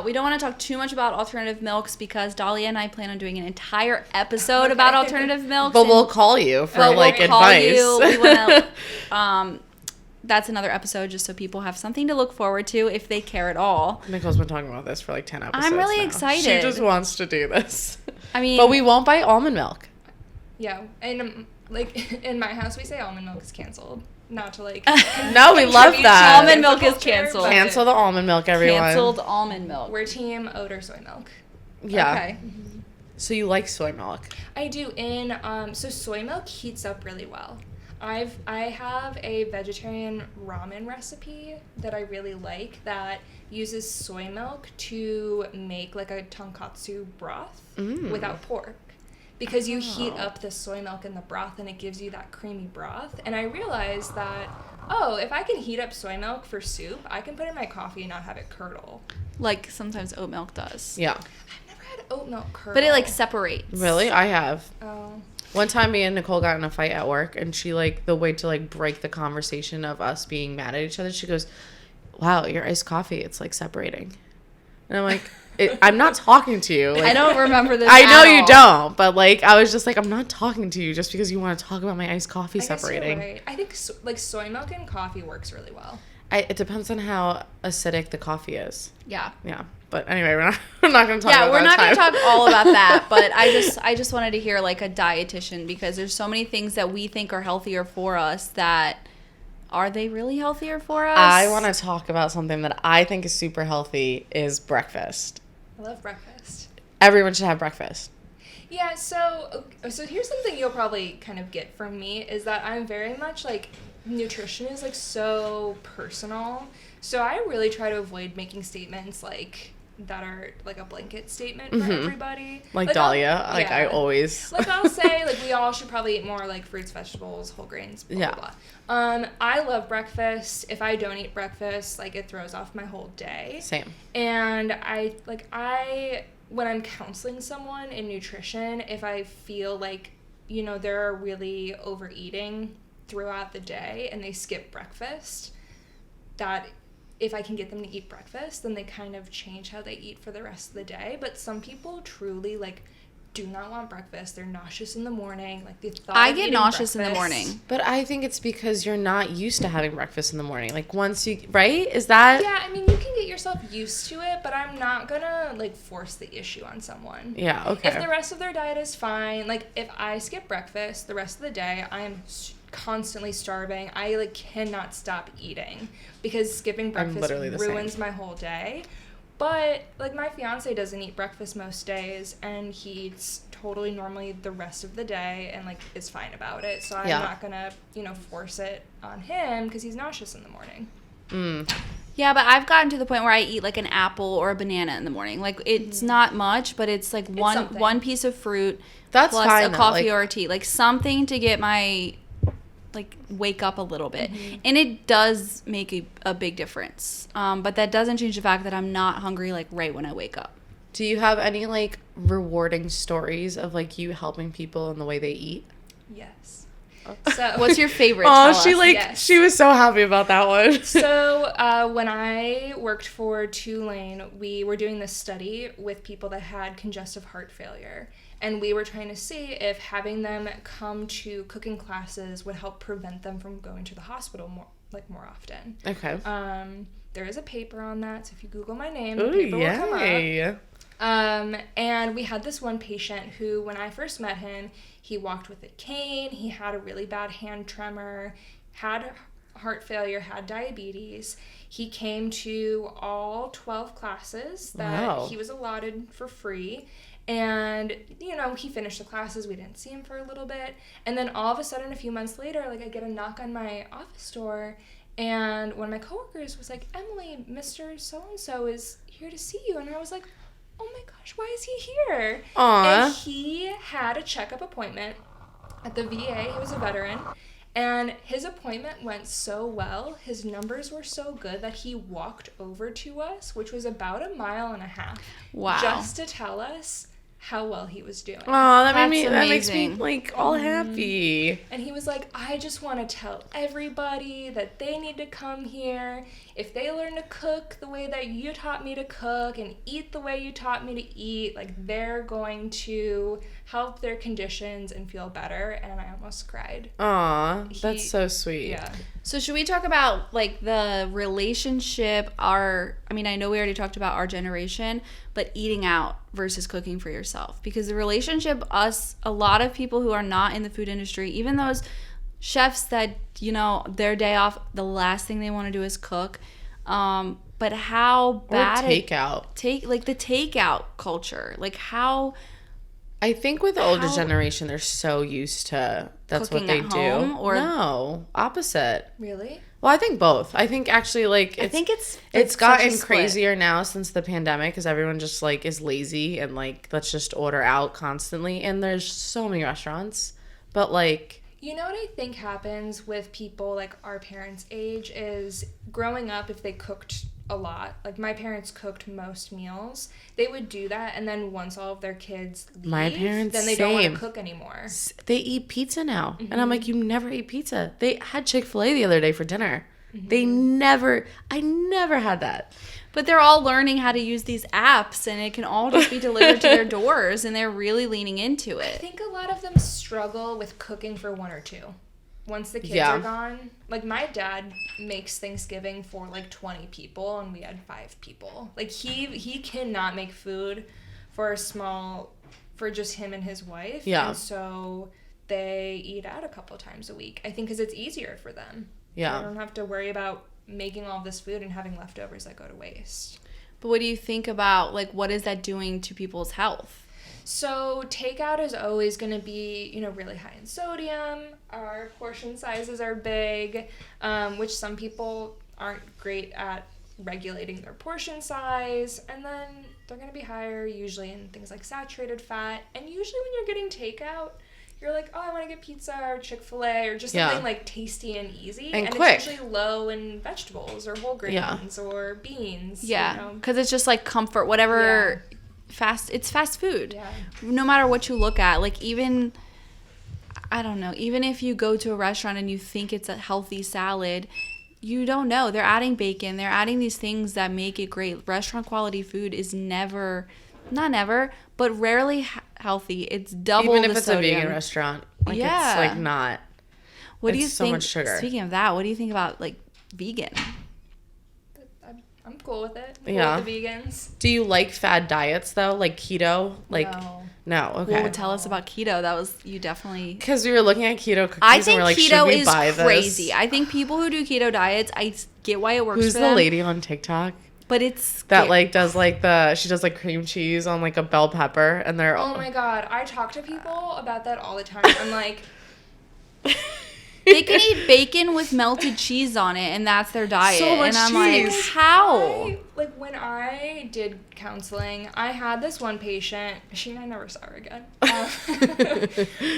S2: We don't want to talk too much about alternative milks because Dahlia and I plan on doing an entire episode about alternative milks.
S1: But we'll call you for advice.
S2: We want to. That's another episode just so people have something to look forward to if they care at all.
S1: Nicole's been talking about this for like 10 episodes.
S2: I'm really
S1: now.
S2: excited.
S1: She just wants to do this.
S2: I mean,
S1: but we won't buy almond milk.
S3: Yeah, and like in my house we say almond milk is canceled. Not to like.
S1: No, we love that.
S2: Almond milk is canceled.
S1: Cancel the almond milk, everyone.
S2: Canceled almond milk.
S3: We're team oat or soy milk.
S1: Yeah.
S2: Okay.
S3: Mm-hmm.
S1: So you like soy milk?
S3: I do. So soy milk heats up really well. I have a vegetarian ramen recipe that I really like that uses soy milk to make like a tonkatsu broth without pork. Because you heat up the soy milk in the broth and it gives you that creamy broth. And I realized that, if I can heat up soy milk for soup, I can put it in my coffee and not have it curdle.
S2: Like sometimes oat milk does.
S1: Yeah.
S3: I've never had oat milk curdle.
S2: But it like separates.
S1: Really? I have.
S3: Oh.
S1: One time me and Nicole got in a fight at work and she the way to break the conversation of us being mad at each other, she goes, wow, your iced coffee, it's like separating. And I'm like, I'm not talking to you.
S2: I don't remember this.
S1: I know you don't, but I was just like, I'm not talking to you just because you want to talk about my iced coffee separating.
S3: Right. I think soy milk and coffee works really well.
S1: It depends on how acidic the coffee is.
S2: Yeah.
S1: Yeah. But anyway, we're not going to talk about that.
S2: Yeah, we're not going to talk all about that, but I just wanted to hear like a dietitian because there's so many things that we think are healthier for us that are they really healthier for us?
S1: I want to talk about something that I think is super healthy is breakfast.
S3: I love breakfast.
S1: Everyone should have breakfast.
S3: Yeah, so here's something you'll probably kind of get from me is that I'm very much nutrition is so personal. So I really try to avoid making statements that are a blanket statement for everybody.
S1: Like Dahlia, I always.
S3: I'll say we all should probably eat more fruits, vegetables, whole grains, blah, blah, blah. I love breakfast. If I don't eat breakfast, it throws off my whole day.
S1: Same.
S3: And I when I'm counseling someone in nutrition, if I feel they're really overeating throughout the day and they skip breakfast, that if I can get them to eat breakfast, then they kind of change how they eat for the rest of the day. But some people truly do not want breakfast. They're nauseous in the morning. The thought
S2: I
S3: of
S2: get
S3: eating
S2: nauseous in the
S3: breakfast-
S2: morning.
S1: But I think it's because you're not used to having breakfast in the morning. Once you, right? Is that?
S3: Yeah, I mean, you can get yourself used to it, but I'm not gonna force the issue on someone.
S1: Yeah, okay.
S3: If the rest of their diet is fine, if I skip breakfast the rest of the day, I am constantly starving. I cannot stop eating because skipping breakfast ruins my whole day. But my fiance doesn't eat breakfast most days and he eats totally normally the rest of the day and is fine about it. So I'm not gonna force it on him because he's nauseous in the morning.
S2: Yeah, but I've gotten to the point where I eat an apple or a banana in the morning. It's not much, but it's one piece of fruit.
S1: That's
S2: plus
S1: fine,
S2: a coffee or a tea. Something to get my wake up a little bit. And it does make a big difference. But that doesn't change the fact that I'm not hungry right when I wake up.
S1: Do you have any rewarding stories of you helping people in the way they eat?
S3: Yes. So
S2: what's your favorite?
S1: She was so happy about that one.
S3: So when I worked for Tulane, we were doing this study with people that had congestive heart failure. And we were trying to see if having them come to cooking classes would help prevent them from going to the hospital more often.
S1: Okay.
S3: There is a paper on that, so if you Google my name, the paper will come up. And we had this one patient who, when I first met him, he walked with a cane, he had a really bad hand tremor, had heart failure, had diabetes. He came to all 12 classes that he was allotted for free. And, he finished the classes. We didn't see him for a little bit. And then all of a sudden, a few months later, I get a knock on my office door. And one of my coworkers was like, Emily, Mr. So-and-so is here to see you. And I was like, oh my gosh, why is he here?
S1: Aww.
S3: And he had a checkup appointment at the VA. He was a veteran. And his appointment went so well, his numbers were so good that he walked over to us, which was about 1.5 miles.
S2: Wow.
S3: Just to tell us how well he was doing.
S1: Oh, that makes me like all happy.
S3: And he was like, I just want to tell everybody that they need to come here. If they learn to cook the way that you taught me to cook and eat the way you taught me to eat, like they're going to help their conditions and feel better. And I almost cried.
S1: Aw, that's so sweet.
S3: Yeah.
S2: So should we talk about like the relationship, I know we already talked about our generation, but eating out versus cooking for yourself? Because the relationship, a lot of people who are not in the food industry, even those chefs that, their day off, the last thing they want to do is cook. But how bad
S1: or takeout.
S2: The takeout culture, like how.
S1: I think with the older generation, they're so used to that's what they do.
S2: Or
S1: no, opposite.
S3: Really?
S1: Well, I think both. I think actually, like,
S2: I think
S1: it's gotten crazier now since the pandemic because everyone just like is lazy and like let's just order out constantly. And there's so many restaurants, but like.
S3: You know what I think happens with people like our parents' age is growing up, if they cooked a lot, like my parents cooked most meals, they would do that, and then once all of their kids leave,
S1: my parents,
S3: then they don't want to cook anymore.
S1: They eat pizza now. Mm-hmm. And I'm like, you never eat pizza. They had Chick-fil-A the other day for dinner. Mm-hmm. I never had that.
S2: But they're all learning how to use these apps, and it can all just be delivered to their doors, and they're really leaning into it.
S3: I think a lot of them struggle with cooking for one or two. Once the kids are gone. Like, my dad makes Thanksgiving for, like, 20 people, and we had 5 people. Like, he cannot make food for just him and his wife.
S1: Yeah.
S3: And so they eat out a couple times a week, I think, because it's easier for them.
S1: Yeah.
S3: They don't have to worry about making all this food and having leftovers that go to waste.
S2: But what do you think about, like, what is that doing to people's health?
S3: So takeout is always going to be, really high in sodium. Our portion sizes are big, which some people aren't great at regulating their portion size. And then they're going to be higher usually in things like saturated fat. And usually when you're getting takeout, you're like, oh, I want to get pizza or Chick-fil-A or just something like tasty and easy.
S1: And quick.
S3: It's usually low in vegetables or whole grains or beans.
S2: Yeah, because it's just like comfort, whatever.
S3: Yeah.
S2: It's fast food.
S3: Yeah.
S2: No matter what you look at, like even if you go to a restaurant and you think it's a healthy salad, you don't know. They're adding bacon. They're adding these things that make it great. Restaurant quality food is but rarely healthy. It's double
S1: even if
S2: the
S1: it's
S2: sodium.
S1: a vegan restaurant. Like, it's like not.
S2: What do you
S1: so
S2: think?
S1: Much sugar.
S2: Speaking of that, what do you think about like vegan?
S3: I'm cool with it.
S1: With the
S3: vegans.
S1: Do you like fad diets though, like keto? Like no. Okay.
S2: Well, tell us about keto. That was you definitely.
S1: Because we were looking at keto cookies.
S2: I think
S1: and we're like,
S2: keto
S1: should we
S2: is
S1: buy
S2: crazy.
S1: This?
S2: I think people who do keto diets, I get why it works.
S1: Who's
S2: for
S1: the
S2: them,
S1: lady on TikTok?
S2: But it's
S1: that like does like she does like cream cheese on like a bell pepper, and they're
S3: oh my god, I talk to people about that all the time. I'm like.
S2: They can eat bacon with melted cheese on it, and that's their diet.
S1: So much
S2: and I'm
S1: cheese.
S2: like, how?
S3: When I did counseling, I had this one patient, I never saw her again,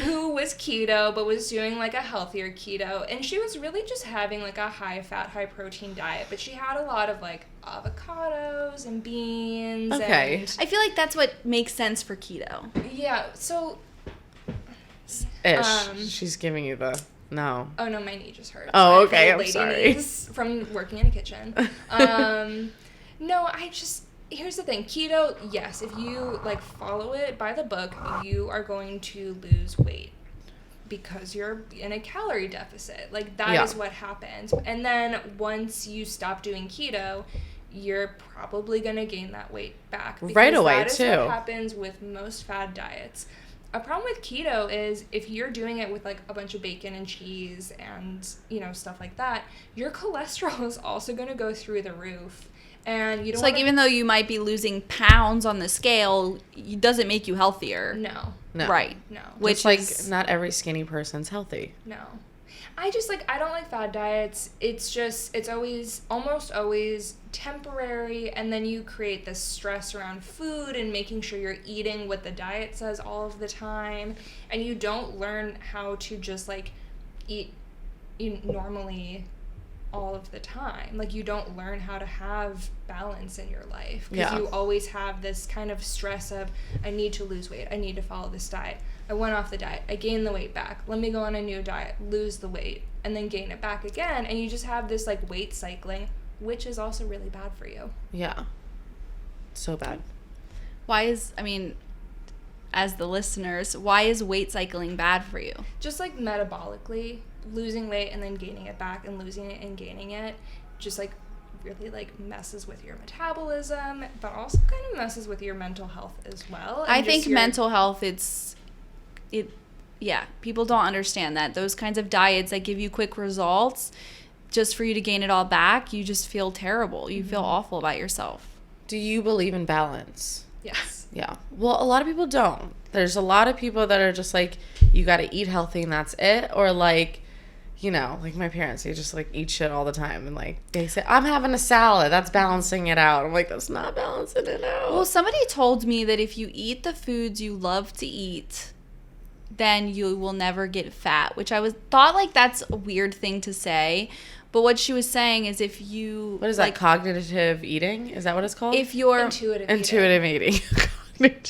S3: who was keto, but was doing like a healthier keto. And she was really just having like a high fat, high protein diet, but she had a lot of like avocados and beans.
S1: Okay.
S3: And,
S2: I feel like that's what makes sense for keto.
S3: yeah, so.
S1: She's giving you the. No.
S3: Oh, no, my knee just hurt.
S1: Oh, okay, I'm
S3: lady
S1: sorry.
S3: Knees from working in a kitchen. No, here's the thing. Keto, yes, if you, like, follow it by the book, you are going to lose weight because you're in a calorie deficit. Like, that is what happens. And then once you stop doing keto, you're probably going to gain that weight back.
S1: Right away,
S3: that is
S1: too.
S3: what happens with most fad diets. A problem with keto is if you're doing it with like a bunch of bacon and cheese and, stuff like that, your cholesterol is also going to go through the roof. And you don't
S2: like even though you might be losing pounds on the scale, it doesn't make you healthier.
S3: No.
S2: Right.
S3: No.
S1: Which like not every skinny person's healthy.
S3: No. I don't like fad diets. It's almost always temporary, and then you create this stress around food and making sure you're eating what the diet says all of the time, and you don't learn how to just like eat normally all of the time. Like, you don't learn how to have balance in your life because you always have this kind of stress of, I need to lose weight, I need to follow this diet, I went off the diet, I gained the weight back, let me go on a new diet, lose the weight, and then gain it back again, and you just have this like weight cycling, which is also really bad for you.
S1: Yeah, so bad.
S2: Why is, as the listeners, why is weight cycling bad for you?
S3: Just like metabolically, losing weight and then gaining it back and losing it and gaining it just like really like messes with your metabolism, but also kind of messes with your mental health as well.
S2: I think mental health, people don't understand that. Those kinds of diets that give you quick results, just for you to gain it all back, you just feel terrible. You feel awful about yourself.
S1: Do you believe in balance?
S3: Yes.
S1: Yeah. Well, a lot of people don't. There's a lot of people that are just like, you got to eat healthy and that's it. Or like, you know, like my parents, they just like eat shit all the time. And like, they say, I'm having a salad. That's balancing it out. I'm like, that's not balancing it out.
S2: Well, somebody told me that if you eat the foods you love to eat, then you will never get fat, which I thought like that's a weird thing to say. But what she was saying is if you...
S1: What is that, cognitive eating? Is that what it's called?
S2: If you're...
S1: Intuitive eating.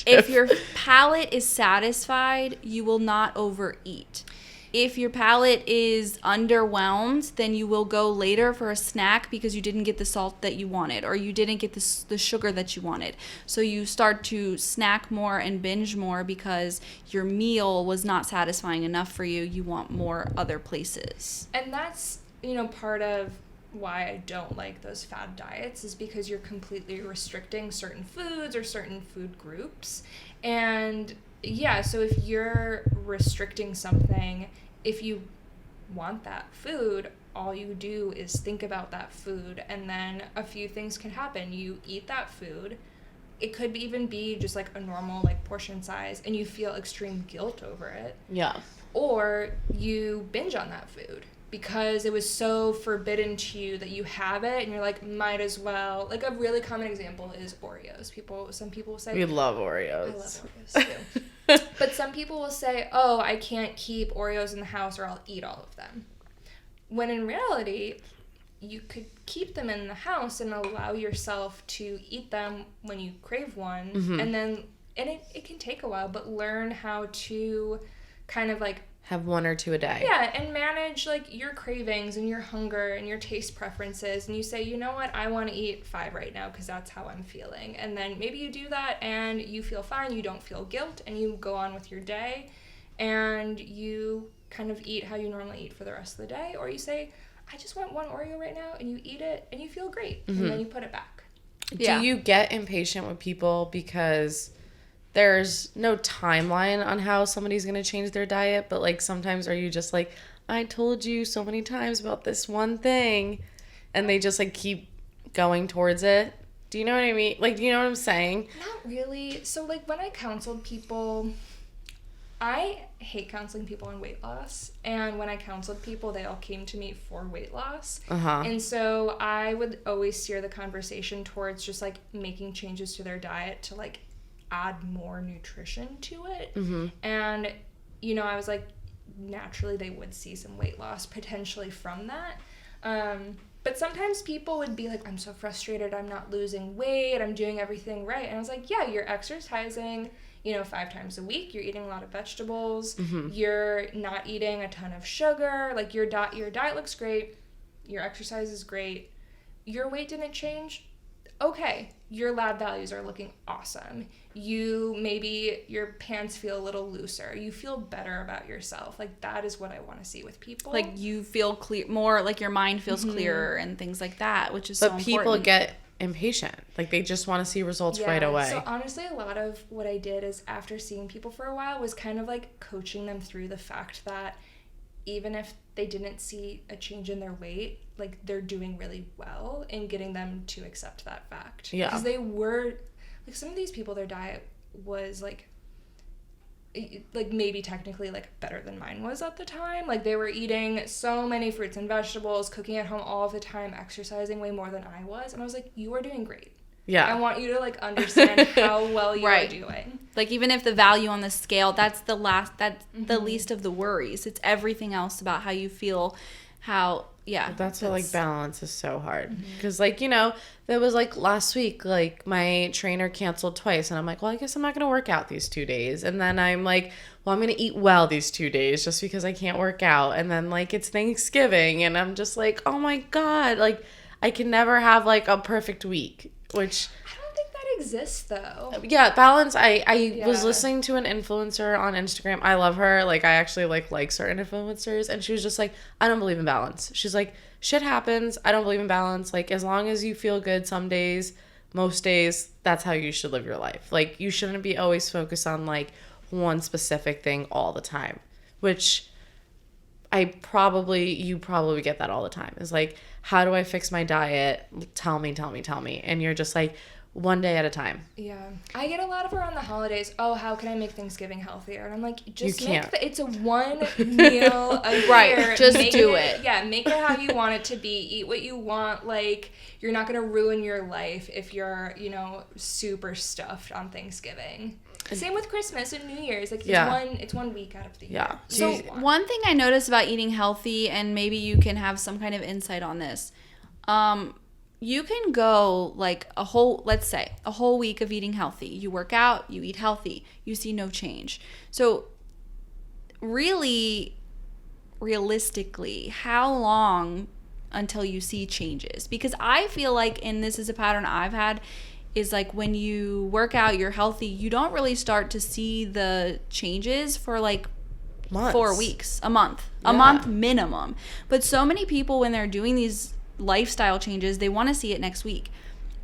S2: If your palate is satisfied, you will not overeat. If your palate is underwhelmed, then you will go later for a snack because you didn't get the salt that you wanted or you didn't get the sugar that you wanted. So you start to snack more and binge more because your meal was not satisfying enough for you. You want more other places.
S3: And that's, you know, part of why I don't like those fad diets is because you're completely restricting certain foods or certain food groups. And yeah, so if you're restricting something, if you want that food, all you do is think about that food, and then a few things can happen. You eat that food. It could even be just like a normal like portion size, and you feel extreme guilt over it.
S1: Yeah.
S3: Or you binge on that food because it was so forbidden to you that you have it, and you're like, might as well. Like a really common example is Oreos. Some people say,
S1: we love Oreos.
S3: I love Oreos too. But some people will say, oh, I can't keep Oreos in the house or I'll eat all of them. When in reality, you could keep them in the house and allow yourself to eat them when you crave one. And then, it can take a while, but learn how to kind of like
S1: have one or two a day.
S3: Yeah, and manage like your cravings and your hunger and your taste preferences. And you say, you know what, I want to eat 5 right now because that's how I'm feeling. And then maybe you do that and you feel fine, you don't feel guilt, and you go on with your day and you kind of eat how you normally eat for the rest of the day. Or you say, I just want one Oreo right now, and you eat it and you feel great. And then you put it back.
S1: Yeah. Do you get impatient with people because there's no timeline on how somebody's going to change their diet, but like sometimes are you just like, I told you so many times about this one thing, and they just like keep going towards it? Do you know what I mean? Like, do you know what I'm saying?
S3: Not really. So like when I counseled people, I hate counseling people on weight loss, and when I counseled people, they all came to me for weight loss. And so I would always steer the conversation towards just like making changes to their diet to like add more nutrition to it. And you know, I was like, naturally they would see some weight loss potentially from that. But sometimes people would be like, I'm so frustrated, I'm not losing weight, I'm doing everything right. And I was like, yeah, you're exercising, you know, 5 times a week, you're eating a lot of vegetables, you're not eating a ton of sugar, like your diet looks great, your exercise is great, your weight didn't change. Okay, your lab values are looking awesome. Maybe your pants feel a little looser. You feel better about yourself. Like, that is what I want to see with people.
S2: Like, you feel clear, more like your mind feels clearer and things like that, which is so important.
S1: But people get impatient. Like, they just want to see results right away.
S3: So honestly, a lot of what I did is after seeing people for a while was kind of like coaching them through the fact that even if they didn't see a change in their weight, like, they're doing really well, and getting them to accept that fact.
S1: Yeah.
S3: Because they were, like, some of these people, their diet was like maybe technically like better than mine was at the time. Like, they were eating so many fruits and vegetables, cooking at home all of the time, exercising way more than I was. And I was like, you are doing great.
S1: Yeah.
S3: I want you to like understand how well you are doing.
S2: Like, even if the value on the scale, that's the least of the worries. It's everything else about how you feel how,
S1: that's what, like, balance is so hard. Because, like, you know, there was, like, last week, like, my trainer canceled twice. And I'm like, well, I guess I'm not going to work out these 2 days. And then I'm like, well, I'm going to eat well these 2 days just because I can't work out. And then, like, it's Thanksgiving. And I'm just like, oh, my God. Like, I can never have, like, a perfect week, which...
S3: exists though.
S1: Yeah, balance. I was listening to an influencer on Instagram. I love her. Like, I actually like certain influencers, and she was just like, I don't believe in balance. She's like, shit happens. I don't believe in balance. Like, as long as you feel good some days, most days, that's how you should live your life. Like, you shouldn't be always focused on like one specific thing all the time, which you probably get that all the time. Is like, how do I fix my diet? Tell me. And you're just like, one day at a time. Yeah.
S3: I get a lot of around the holidays, oh, how can I make Thanksgiving healthier? And I'm like, just
S1: you can't.
S3: It's a one meal a year.
S2: Right, just do it.
S3: Yeah, make it how you want it to be. Eat what you want. Like, you're not going to ruin your life if you're, you know, super stuffed on Thanksgiving. Same with Christmas and New Year's. Like, it's 1 week out of the year.
S2: So one thing I noticed about eating healthy, and maybe you can have some kind of insight on this, you can go like a whole week of eating healthy. You work out, you eat healthy, you see no change. So really, realistically, how long until you see changes? Because I feel like, and this is a pattern I've had, is like when you work out, you're healthy, you don't really start to see the changes for like months. 4 weeks, a month minimum. But so many people, when they're doing these lifestyle changes, they want to see it next week.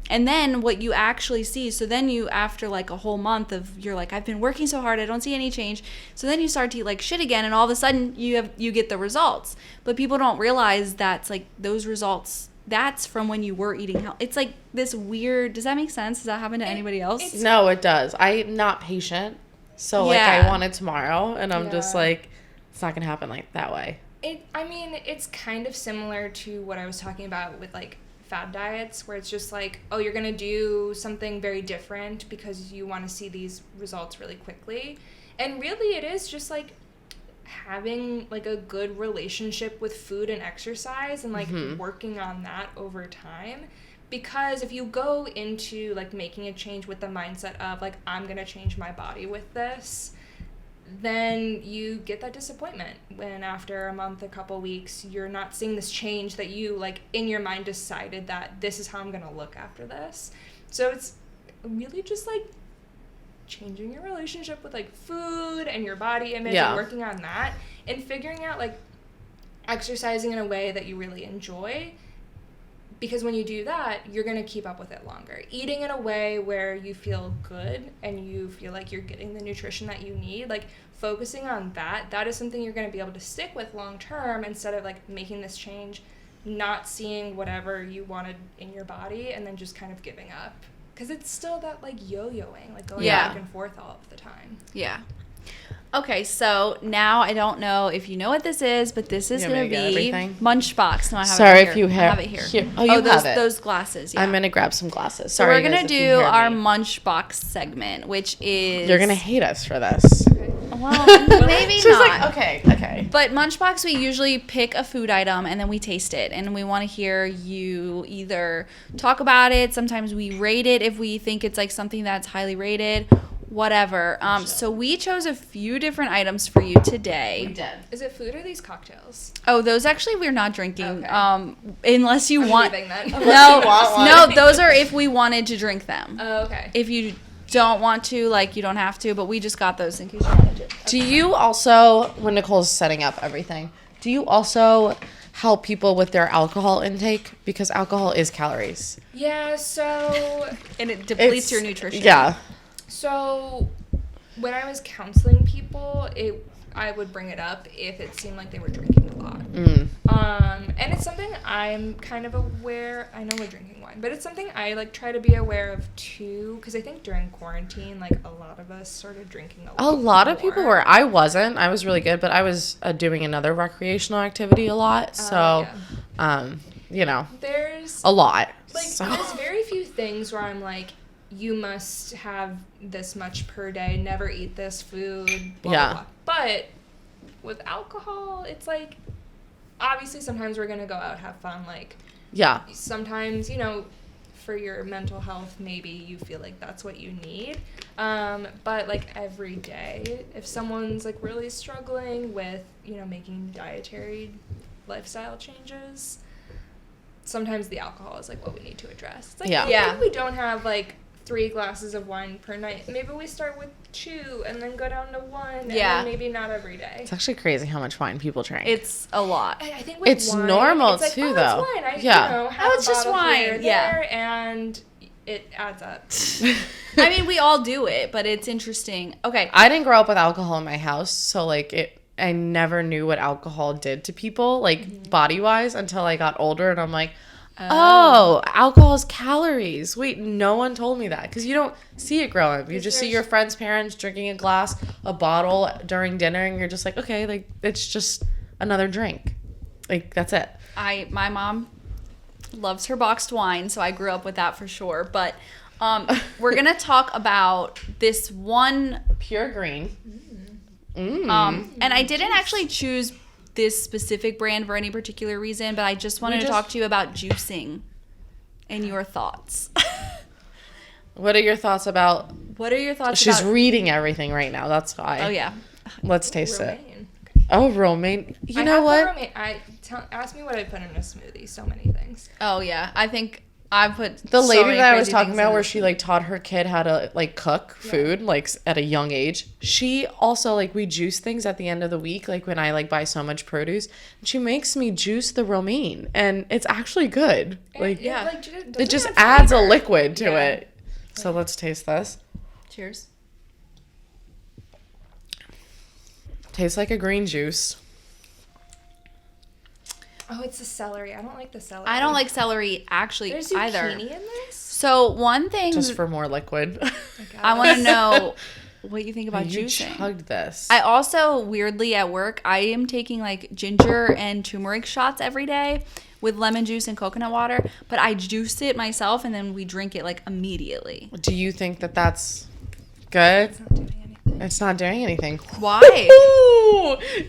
S2: And then what you actually see, so then you, after like a whole month of, you're like, I've been working so hard, I don't see any change. So then you start to eat like shit again, and all of a sudden you get the results. But people don't realize that's like those results, that's from when you were eating healthy. It's like this weird, does that make sense? Does that happen to anybody else?
S1: No, it does. I'm not patient. So like I want it tomorrow, and I'm just like, it's not gonna happen like that way.
S3: It's kind of similar to what I was talking about with like fad diets, where it's just like, oh, you're gonna do something very different because you want to see these results really quickly. And really it is just like having like a good relationship with food and exercise, and like working on that over time. Because if you go into like making a change with the mindset of like, I'm gonna change my body with this, then you get that disappointment when after a month, a couple weeks, you're not seeing this change that you like in your mind decided that this is how I'm gonna look after this. So it's really just like changing your relationship with like food and your body image and working on that, and figuring out like exercising in a way that you really enjoy. Because when you do that, you're going to keep up with it longer. Eating in a way where you feel good and you feel like you're getting the nutrition that you need, like focusing on that is something you're going to be able to stick with long term, instead of like making this change, not seeing whatever you wanted in your body, and then just kind of giving up. Because it's still that like yo-yoing, like going back and forth all of the time.
S2: Yeah. Okay, so now I don't know if you know what this is, but this is going to be Munchbox. No, I have
S1: Sorry
S2: it here.
S1: if you have
S2: it here.
S1: Oh, you have it.
S2: Those glasses, yeah.
S1: I'm going to grab some glasses.
S2: Sorry, so we're going to do our Munchbox segment, which is...
S1: You're going to hate us for this.
S2: Okay. Well, maybe
S1: She's
S2: not.
S1: Like, okay.
S2: But Munchbox, we usually pick a food item and then we taste it. And we want to hear you either talk about it. Sometimes we rate it if we think it's like something that's highly rated. Whatever. So we chose a few different items for you today.
S1: We did.
S3: Is it food or these cocktails?
S2: Oh, those actually we're not drinking.
S3: Okay.
S2: Unless you want.
S1: No,
S2: those are if we wanted to drink them.
S3: Oh, okay.
S2: If you don't want to, like, you don't have to, but we just got those in case you wanted to. Okay.
S1: Do you also, when Nicole's setting up everything, do you also help people with their alcohol intake? Because alcohol is calories.
S3: Yeah, so...
S2: and it depletes your nutrition.
S1: Yeah.
S3: So, when I was counseling people, I would bring it up if it seemed like they were drinking a lot. And it's something I'm kind of aware. I know we're drinking wine, but it's something I like try to be aware of too, because I think during quarantine, like a lot of us started drinking a lot.
S1: A lot of people were. I wasn't. I was really good, but I was doing another recreational activity a lot. So, you know,
S3: there's
S1: a lot.
S3: Like, there's very few things where I'm like, you must have this much per day, never eat this food, blah, blah, blah. But with alcohol, it's like, obviously sometimes we're going to go out, have fun. Like,
S1: yeah.
S3: Sometimes, you know, for your mental health, maybe you feel like that's what you need. But like every day, if someone's like really struggling with, you know, making dietary lifestyle changes, sometimes the alcohol is like what we need to address. It's like, maybe we don't have like 3 glasses of wine per night. Maybe we start with 2 and then go down to 1 and then maybe not every day.
S1: It's actually crazy how much wine people drink.
S2: It's a lot.
S3: I think with
S1: it's
S3: wine,
S1: normal
S3: it's like,
S1: too,
S3: oh,
S1: though.
S3: It's wine.
S1: You
S3: know, have
S2: it's just wine.
S3: There, and it adds up.
S2: I mean, we all do it, but it's interesting. Okay.
S1: I didn't grow up with alcohol in my house, so like I never knew what alcohol did to people, like body-wise, until I got older, and I'm like, oh, alcohol is calories. Wait, no one told me that, because you don't see it growing up. You just see your friends' parents drinking a bottle during dinner, and you're just like, okay, like it's just another drink. Like, that's it.
S2: My mom loves her boxed wine, so I grew up with that for sure. But we're gonna talk about this one
S1: pure green.
S2: And I didn't actually choose this specific brand for any particular reason, but I just wanted to talk to you about juicing and your thoughts.
S1: What are your thoughts about? She's reading everything right now. That's why.
S2: Oh yeah.
S1: Let's taste
S3: romaine.
S1: It. Oh, romaine. You know what?
S3: Ask me what I put in a smoothie. So many things.
S2: Oh yeah, I think I put
S1: the lady that I was talking about, where she like taught her kid how to like cook food like at a young age. She also like, we juice things at the end of the week, like when I like buy so much produce. She makes me juice the romaine, and it's actually good. Like it just adds a liquid to it. So let's taste this.
S2: Cheers.
S1: Tastes like a green juice.
S3: Oh, it's the celery. I don't like the celery.
S2: I don't like celery actually
S3: There's
S2: either.
S3: There's zucchini in this?
S2: So one thing...
S1: Just for more liquid.
S2: I want to know what you think about juicing.
S1: You chugged this.
S2: I also, weirdly, at work, I am taking like ginger and turmeric shots every day with lemon juice and coconut water. But I juice it myself, and then we drink it like immediately.
S1: Do you think that that's good?
S3: It's not doing anything.
S1: It's not doing anything.
S2: Why?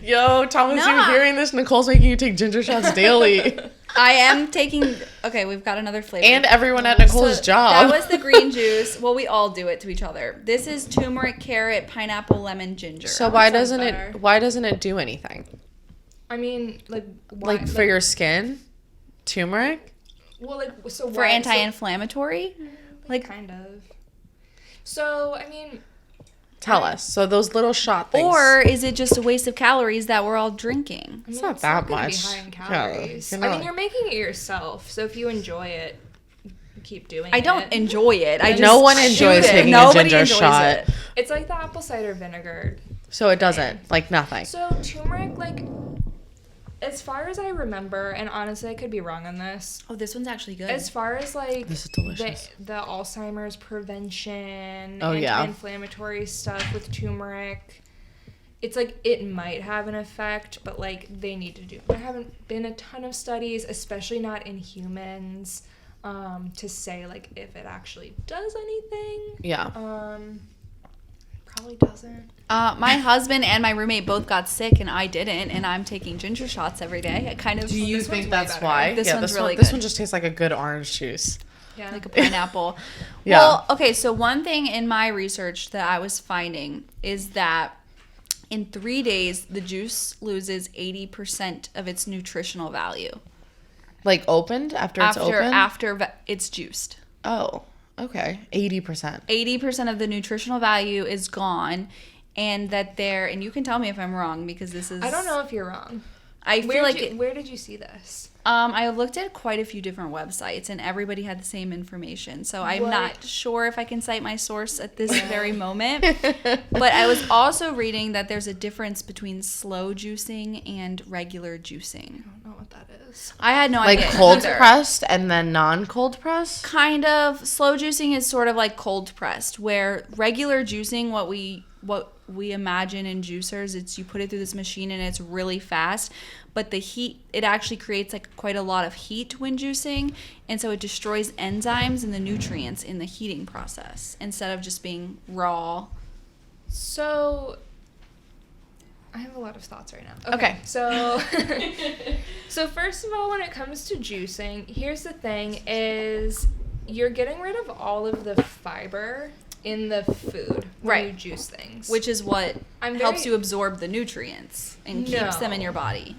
S1: Yo, Thomas, you're hearing this? Nicole's making you take ginger shots daily.
S2: I am taking... Okay, we've got another flavor.
S1: And everyone at Nicole's job.
S2: That was the green juice. Well, we all do it to each other. This is turmeric, carrot, pineapple, lemon, ginger.
S1: So why doesn't it do anything?
S3: I mean, like...
S1: Why, like for your skin? Turmeric?
S3: Well, like... So
S2: for anti-inflammatory?
S3: Like, kind of. So, I mean...
S1: Tell us. So those little shot things.
S2: Or is it just a waste of calories that we're all drinking?
S3: I mean,
S1: it's not that much.
S3: Be high in calories. I mean, you're making it yourself. So if you enjoy it, keep doing it.
S2: I don't enjoy it.
S1: No one enjoys taking a ginger shot.
S3: It's like the apple cider vinegar.
S1: So it doesn't. Like nothing.
S3: So turmeric, like... As far as I remember, and honestly, I could be wrong on this.
S2: Oh, this one's actually good.
S3: As far as like
S1: this is delicious.
S3: The Alzheimer's prevention, anti-inflammatory stuff with turmeric, it's like it might have an effect, but like they need to do. There haven't been a ton of studies, especially not in humans, to say like if it actually does anything.
S1: Yeah.
S3: Probably doesn't.
S2: My husband and my roommate both got sick, and I didn't, and I'm taking ginger shots every day. I kind of.
S1: Do you think that's why?
S2: This one's really good.
S1: This one just tastes like a good orange juice.
S2: Yeah, like a pineapple.
S1: Yeah.
S2: Well, okay, so one thing in my research that I was finding is that in 3 days, the juice loses 80% of its nutritional value.
S1: Like opened after it's opened?
S2: After it's juiced.
S1: Oh, okay. 80%.
S2: 80% of the nutritional value is gone. And that and you can tell me if I'm wrong, because this is...
S3: I don't know if you're wrong.
S2: I feel like...
S3: Where did you see this?
S2: I looked at quite a few different websites, and everybody had the same information. So I'm not sure if I can cite my source at this very moment. But I was also reading that there's a difference between slow juicing and regular juicing.
S3: I don't know what that is.
S2: I had no idea.
S1: Like cold pressed and then non-cold pressed?
S2: Kind of. Slow juicing is sort of like cold pressed, where regular juicing, what we imagine in juicers, it's you put it through this machine and it's really fast, but the heat, it actually creates like quite a lot of heat when juicing, and so it destroys enzymes and the nutrients in the heating process instead of just being raw.
S3: So I have a lot of thoughts right now.
S2: Okay.
S3: So, so first of all, when it comes to juicing, here's the thing is you're getting rid of all of the fiber in the food when you juice things.
S2: Which is what helps you absorb the nutrients and keeps them in your body.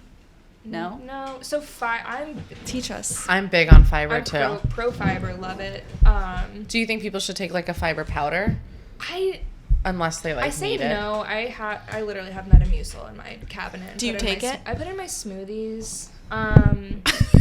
S2: No?
S3: No. So
S2: teach us.
S1: I'm big on fiber too.
S3: Pro fiber, love it.
S1: Do you think people should take like a fiber powder? Unless they like
S3: I say
S1: need it.
S3: no. I literally have Metamucil in my cabinet.
S2: Do you take it?
S3: I put it in my smoothies.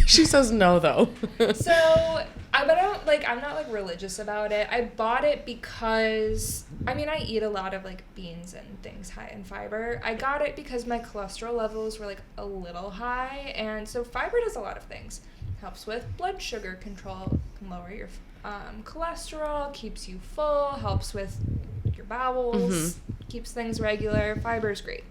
S1: She says no though.
S3: So I'm not like religious about it. I bought it because I eat a lot of like beans and things high in fiber. I got it because my cholesterol levels were like a little high, and so fiber does a lot of things. Helps with blood sugar control, can lower your cholesterol, keeps you full, helps with your bowels, keeps things regular. Fiber is great.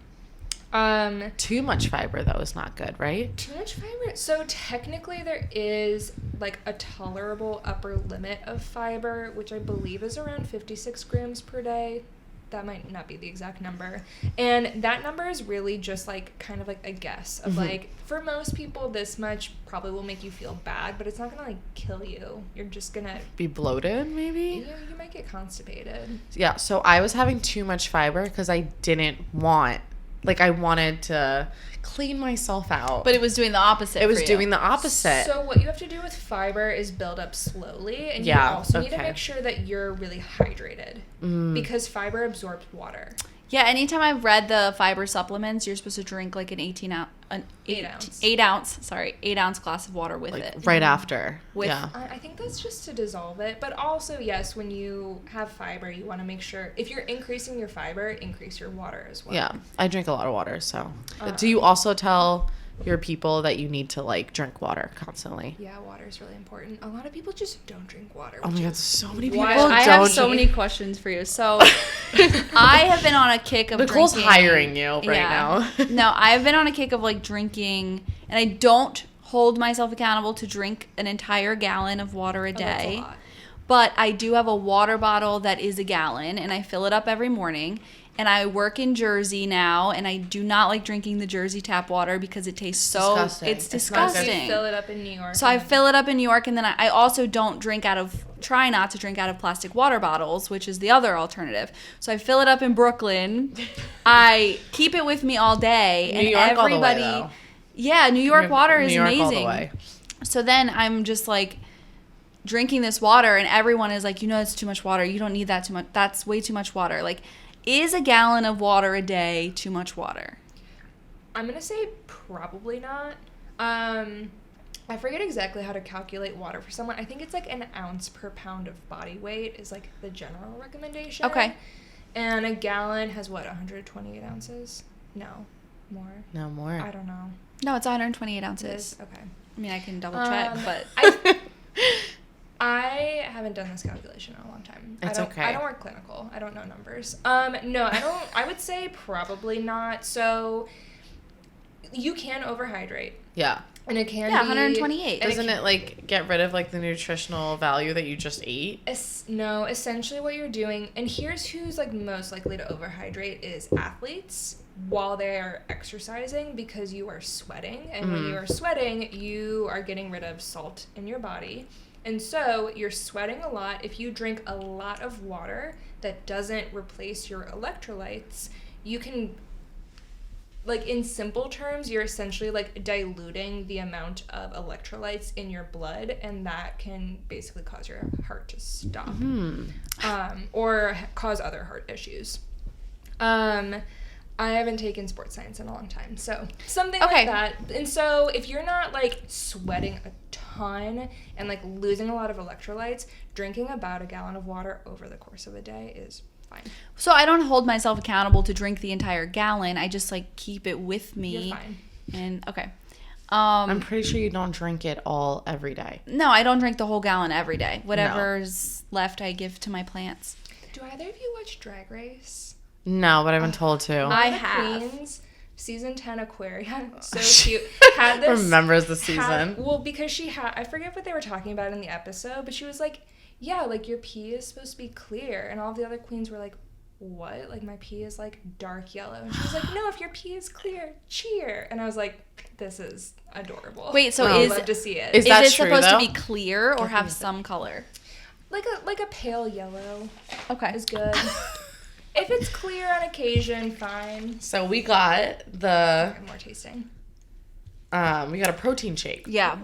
S1: Too much fiber though is not good, right?
S3: Too much fiber. So technically there is like a tolerable upper limit of fiber, which I believe is around 56 grams per day. That might not be the exact number. And that number is really just like kind of like a guess of like, for most people this much probably will make you feel bad, but it's not gonna like kill you. You're just gonna
S1: be bloated maybe.
S3: You might get constipated.
S1: Yeah, so I was having too much fiber because I wanted to clean myself out.
S2: But it was doing the opposite.
S1: It was doing the opposite.
S3: So what you have to do with fiber is build up slowly, and you also need to make sure that you're really hydrated because fiber absorbs water.
S2: Yeah, anytime I've read the fiber supplements, you're supposed to drink like an 8 ounce glass of water with it.
S1: Right after.
S3: I think that's just to dissolve it. But also, yes, when you have fiber, you want to make sure, if you're increasing your fiber, increase your water as well.
S1: Yeah, I drink a lot of water, so. Do you also tell your people that you need to like drink water constantly?
S3: Yeah, water is really important. A lot of people just don't drink water.
S1: Oh my god, so many people
S2: I have so many questions for you. So I have been on a kick of
S1: Nicole's
S2: drinking.
S1: hiring you right now.
S2: No, I've been on a kick of like drinking, and I don't hold myself accountable to drink an entire gallon of water a day.
S3: That's a lot.
S2: But I do have a water bottle that is a gallon, and I fill it up every morning. And I work in Jersey now, and I do not like drinking the Jersey tap water because it tastes so disgusting. It's disgusting.
S3: You fill it up in New York.
S2: So I fill it up in New York, and then I also don't try not to drink out of plastic water bottles, which is the other alternative. So I fill it up in Brooklyn. I keep it with me all day, and everybody,
S1: all the way,
S2: yeah, New York water is
S1: New York
S2: amazing.
S1: All the way.
S2: So then I'm just like drinking this water, and everyone is like, it's too much water. You don't need that too much. That's way too much water. Like, is a gallon of water a day too much water?
S3: I'm going to say probably not. I forget exactly how to calculate water for someone. I think it's like an ounce per pound of body weight is like the general recommendation.
S2: Okay.
S3: And a gallon has what, 128 ounces? No, more.
S1: No, more.
S3: I don't know.
S2: No, it's 128 ounces.
S3: It is? Okay.
S2: I mean, I can double check, but
S3: I haven't done this calculation in a long time.
S1: Okay.
S3: I don't work clinical. I don't know numbers. No, I don't. I would say probably not. So you can overhydrate.
S1: Yeah.
S3: And it can be
S2: 128.
S1: Doesn't it like get rid of like the nutritional value that you just ate?
S3: No, essentially what you're doing, and here's who's like most likely to overhydrate is athletes while they're exercising, because you are sweating, and when you are sweating, you are getting rid of salt in your body. And so you're sweating a lot. If you drink a lot of water that doesn't replace your electrolytes, you can, like, in simple terms, you're essentially like diluting the amount of electrolytes in your blood, and that can basically cause your heart to stop, or cause other heart issues. I haven't taken sports science in a long time, so something like that. And so if you're not like sweating a ton and like losing a lot of electrolytes, drinking about a gallon of water over the course of a day is fine.
S2: So I don't hold myself accountable to drink the entire gallon. I just like keep it with me.
S3: You're fine.
S2: And okay.
S1: I'm pretty sure you don't drink it all every day.
S2: No, I don't drink the whole gallon every day. Whatever's left, I give to my plants.
S3: Do either of you watch Drag Race?
S1: No, but I've been told to.
S2: I have.
S3: Queens, season 10 Aquaria, so cute. Had this,
S1: remembers the season.
S3: Because she had, I forget what they were talking about in the episode, but she was like, yeah, like your pee is supposed to be clear. And all the other queens were like, what? Like, my pee is, like, dark yellow. And she was like, no, if your pee is clear, cheer. And I was like, this is adorable.
S2: Wait, so
S3: I'd love to see it.
S2: Is
S1: that
S2: it
S1: true,
S2: supposed
S1: though?
S2: to be clear or have some color?
S3: Like a pale yellow.
S2: Okay.
S3: Is good. If it's clear on occasion, fine.
S1: So we got
S3: More tasting.
S1: we got a protein shake.
S2: Yeah.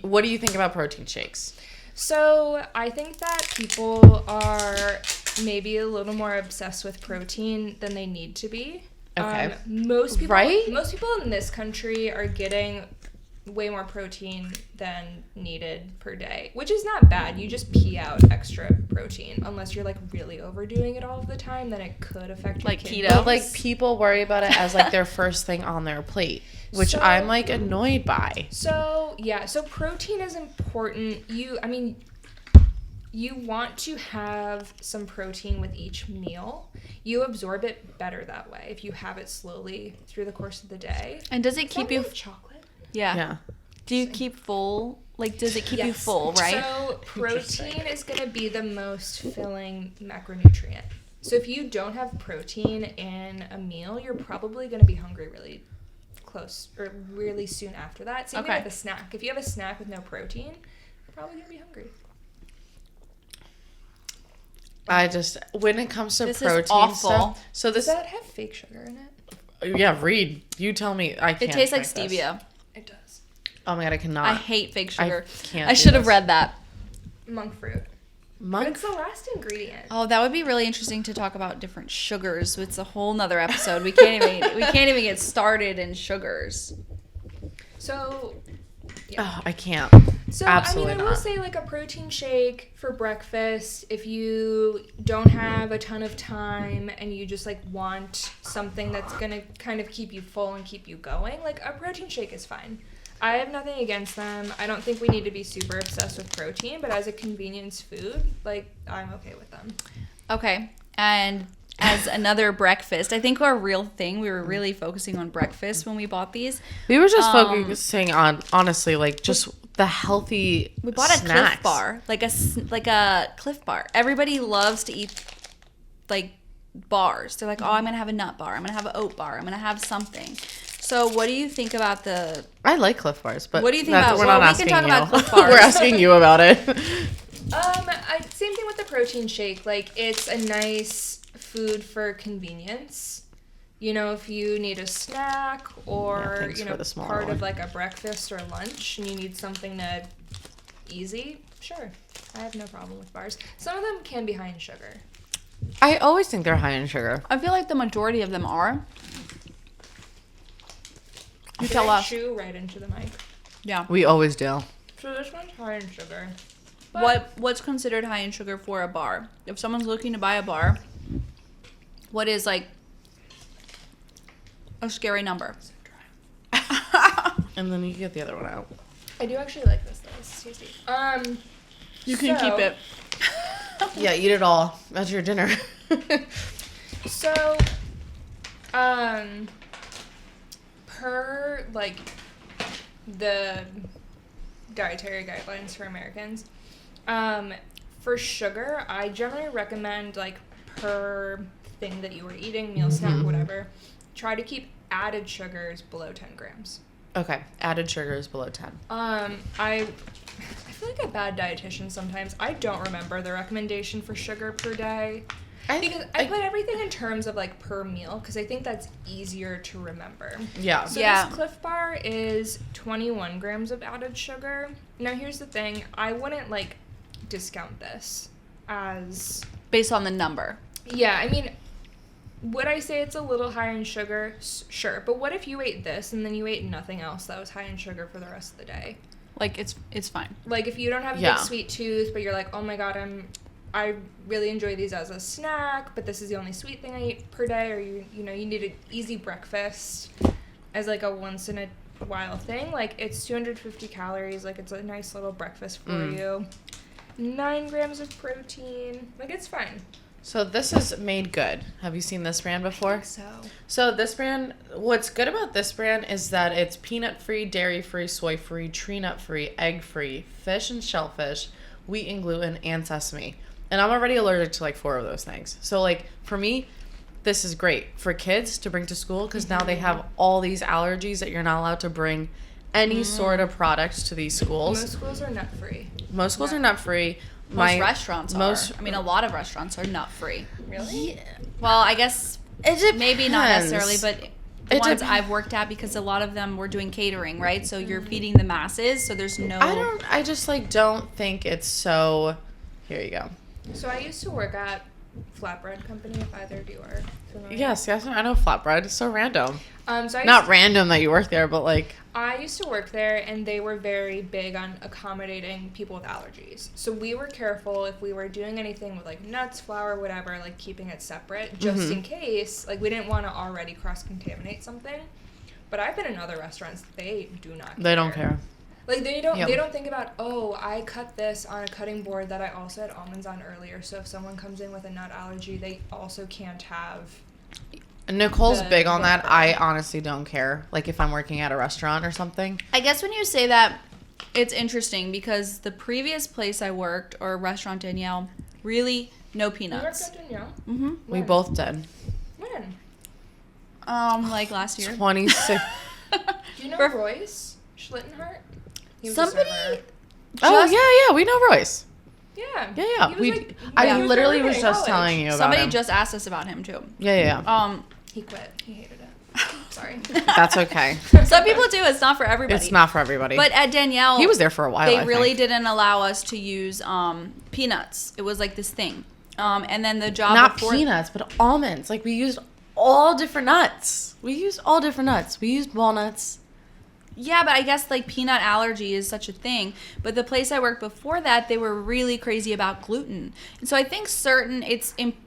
S1: What do you think about protein shakes?
S3: So I think that people are maybe a little more obsessed with protein than they need to be.
S1: Okay.
S3: Most people in this country are getting way more protein than needed per day, which is not bad. You just pee out extra protein unless you're like really overdoing it all of the time, then it could affect your kidneys.
S1: But like people worry about it as like their first thing on their plate, which I'm like annoyed by.
S3: So protein is important. You want to have some protein with each meal. You absorb it better that way if you have it slowly through the course of the day.
S2: And does it keep you
S3: chocolate?
S2: Yeah. Do you keep full? Like, does it keep you full, right?
S3: So protein is going to be the most filling macronutrient. So if you don't have protein in a meal, you're probably going to be hungry really close or really soon after that. Same thing with a snack. If you have a snack with no protein, you're probably going to be hungry.
S1: When it comes to
S2: this
S1: protein
S2: is awful.
S1: stuff, so
S3: Does that have fake sugar in it?
S1: Yeah, Reed, you tell me. I can't.
S2: It tastes like
S1: drink
S2: stevia.
S3: It does.
S1: Oh my god, I cannot.
S2: I hate fake sugar.
S1: I
S2: should have read that.
S3: Monk fruit.
S1: Monk.
S3: But it's the last ingredient.
S2: Oh, that would be really interesting to talk about different sugars. It's a whole nother episode. We can't even get started in sugars.
S3: So. Yeah.
S1: Oh, I can't.
S3: So,
S1: Absolutely
S3: I will say, like, a protein shake for breakfast, if you don't have a ton of time and you just, like, want something that's going to kind of keep you full and keep you going, like, a protein shake is fine. I have nothing against them. I don't think we need to be super obsessed with protein, but as a convenience food, like, I'm okay with them.
S2: Okay. And as another breakfast, I think our real thing, we were really focusing on breakfast when we bought these.
S1: We were just focusing on, honestly, like, just the healthy
S2: We bought a Cliff Bar, like a Cliff Bar. Everybody loves to eat, like, bars. They're like, oh, I'm going to have a nut bar. I'm going to have an oat bar. I'm going to have something. So what do you think about the...
S1: I like Cliff Bars, but...
S2: What do you think about...
S1: We're not
S2: we
S1: asking
S2: can talk
S1: you.
S2: about Cliff Bars.
S1: We're asking you about it.
S3: Same thing with the protein shake. Like, it's a nice food for convenience. You know, if you need a snack or, part of, like, a breakfast or lunch and you need something to easy, sure. I have no problem with bars. Some of them can be high in sugar.
S1: I always think they're high in sugar.
S2: I feel like the majority of them are. You tell us.
S3: Chew right into the mic.
S2: Yeah.
S1: We always do.
S3: So this one's high in sugar. But
S2: What's considered high in sugar for a bar? If someone's looking to buy a bar, what is like a scary number?
S1: And then you get the other one out.
S3: I do actually like this though. It's tasty.
S2: You can keep it.
S1: Yeah, eat it all. That's your dinner.
S3: So, per like the dietary guidelines for Americans, for sugar, I generally recommend like per thing that you were eating, meal, snack, whatever, try to keep added sugars below 10 grams.
S1: Okay, added sugar is below 10.
S3: I feel like a bad dietitian sometimes. I don't remember the recommendation for sugar per day. Because I put everything in terms of like per meal because I think that's easier to remember.
S1: Yeah.
S3: So this Cliff Bar is 21 grams of added sugar. Now here's the thing. I wouldn't like discount this as...
S2: Based on the number.
S3: Yeah, I mean, would I say it's a little high in sugar? Sure. But what if you ate this and then you ate nothing else that was high in sugar for the rest of the day?
S2: Like it's fine.
S3: Like if you don't have a big sweet tooth, but you're like, oh my god, I really enjoy these as a snack, but this is the only sweet thing I eat per day, or you need an easy breakfast as like a once in a while thing. Like it's 250 calories, like it's a nice little breakfast for you. 9 grams of protein, like it's fine.
S1: So this is Made Good. Have you seen this brand before?
S3: I think so.
S1: So this brand, what's good about this brand is that it's peanut-free, dairy-free, soy-free, tree nut-free, egg-free, fish and shellfish, wheat and gluten, and sesame. And I'm already allergic to like 4 of those things. So like for me, this is great for kids to bring to school because now they have all these allergies that you're not allowed to bring any sort of products to these schools.
S3: Most schools are nut free.
S1: Most schools are nut free.
S2: Most restaurants are. I mean, a lot of restaurants are nut free. Really? Yeah. Well, I guess maybe not necessarily, but the ones I've worked at, because a lot of them were doing catering, right? So you're feeding the masses, so there's no...
S1: I just like don't think it's so... Here you go.
S3: So I used to work at Flatbread Company, if either of you are familiar.
S1: Yes, I know Flatbread. It's so random.
S3: Not
S1: random that you work there, but like...
S3: I used to work there, and they were very big on accommodating people with allergies. So we were careful if we were doing anything with, like, nuts, flour, whatever, like, keeping it separate, just in case. Like, we didn't want to already cross-contaminate something. But I've been in other restaurants, they do not care.
S1: They don't care.
S3: Like, they don't think about, oh, I cut this on a cutting board that I also had almonds on earlier, so if someone comes in with a nut allergy, they also can't have...
S1: Nicole's big on that. I honestly don't care. Like if I'm working at a restaurant or something.
S2: I guess when you say that, it's interesting because the previous place I worked, or restaurant Danielle, really no peanuts.
S3: You worked at Danielle?
S1: Mm-hmm. We both did.
S3: When?
S2: Like last year.
S1: 26.
S3: Do you know Royce Schlittenhart?
S2: Somebody.
S1: Oh yeah, we know Royce.
S3: Yeah.
S1: I literally was just telling you about
S2: Somebody
S1: him.
S2: just asked us about him too.
S1: Yeah.
S3: He quit. He hated it. Sorry.
S1: That's okay.
S2: Some people do. It's not for everybody.
S1: It's not for everybody.
S2: But at Danielle,
S1: he was there for a while.
S2: They really didn't allow us to use peanuts. It was like this thing. And then the job
S1: not peanuts, but almonds. Like we used all different nuts. We used walnuts.
S2: Yeah, but I guess like peanut allergy is such a thing. But the place I worked before that, they were really crazy about gluten. And so I think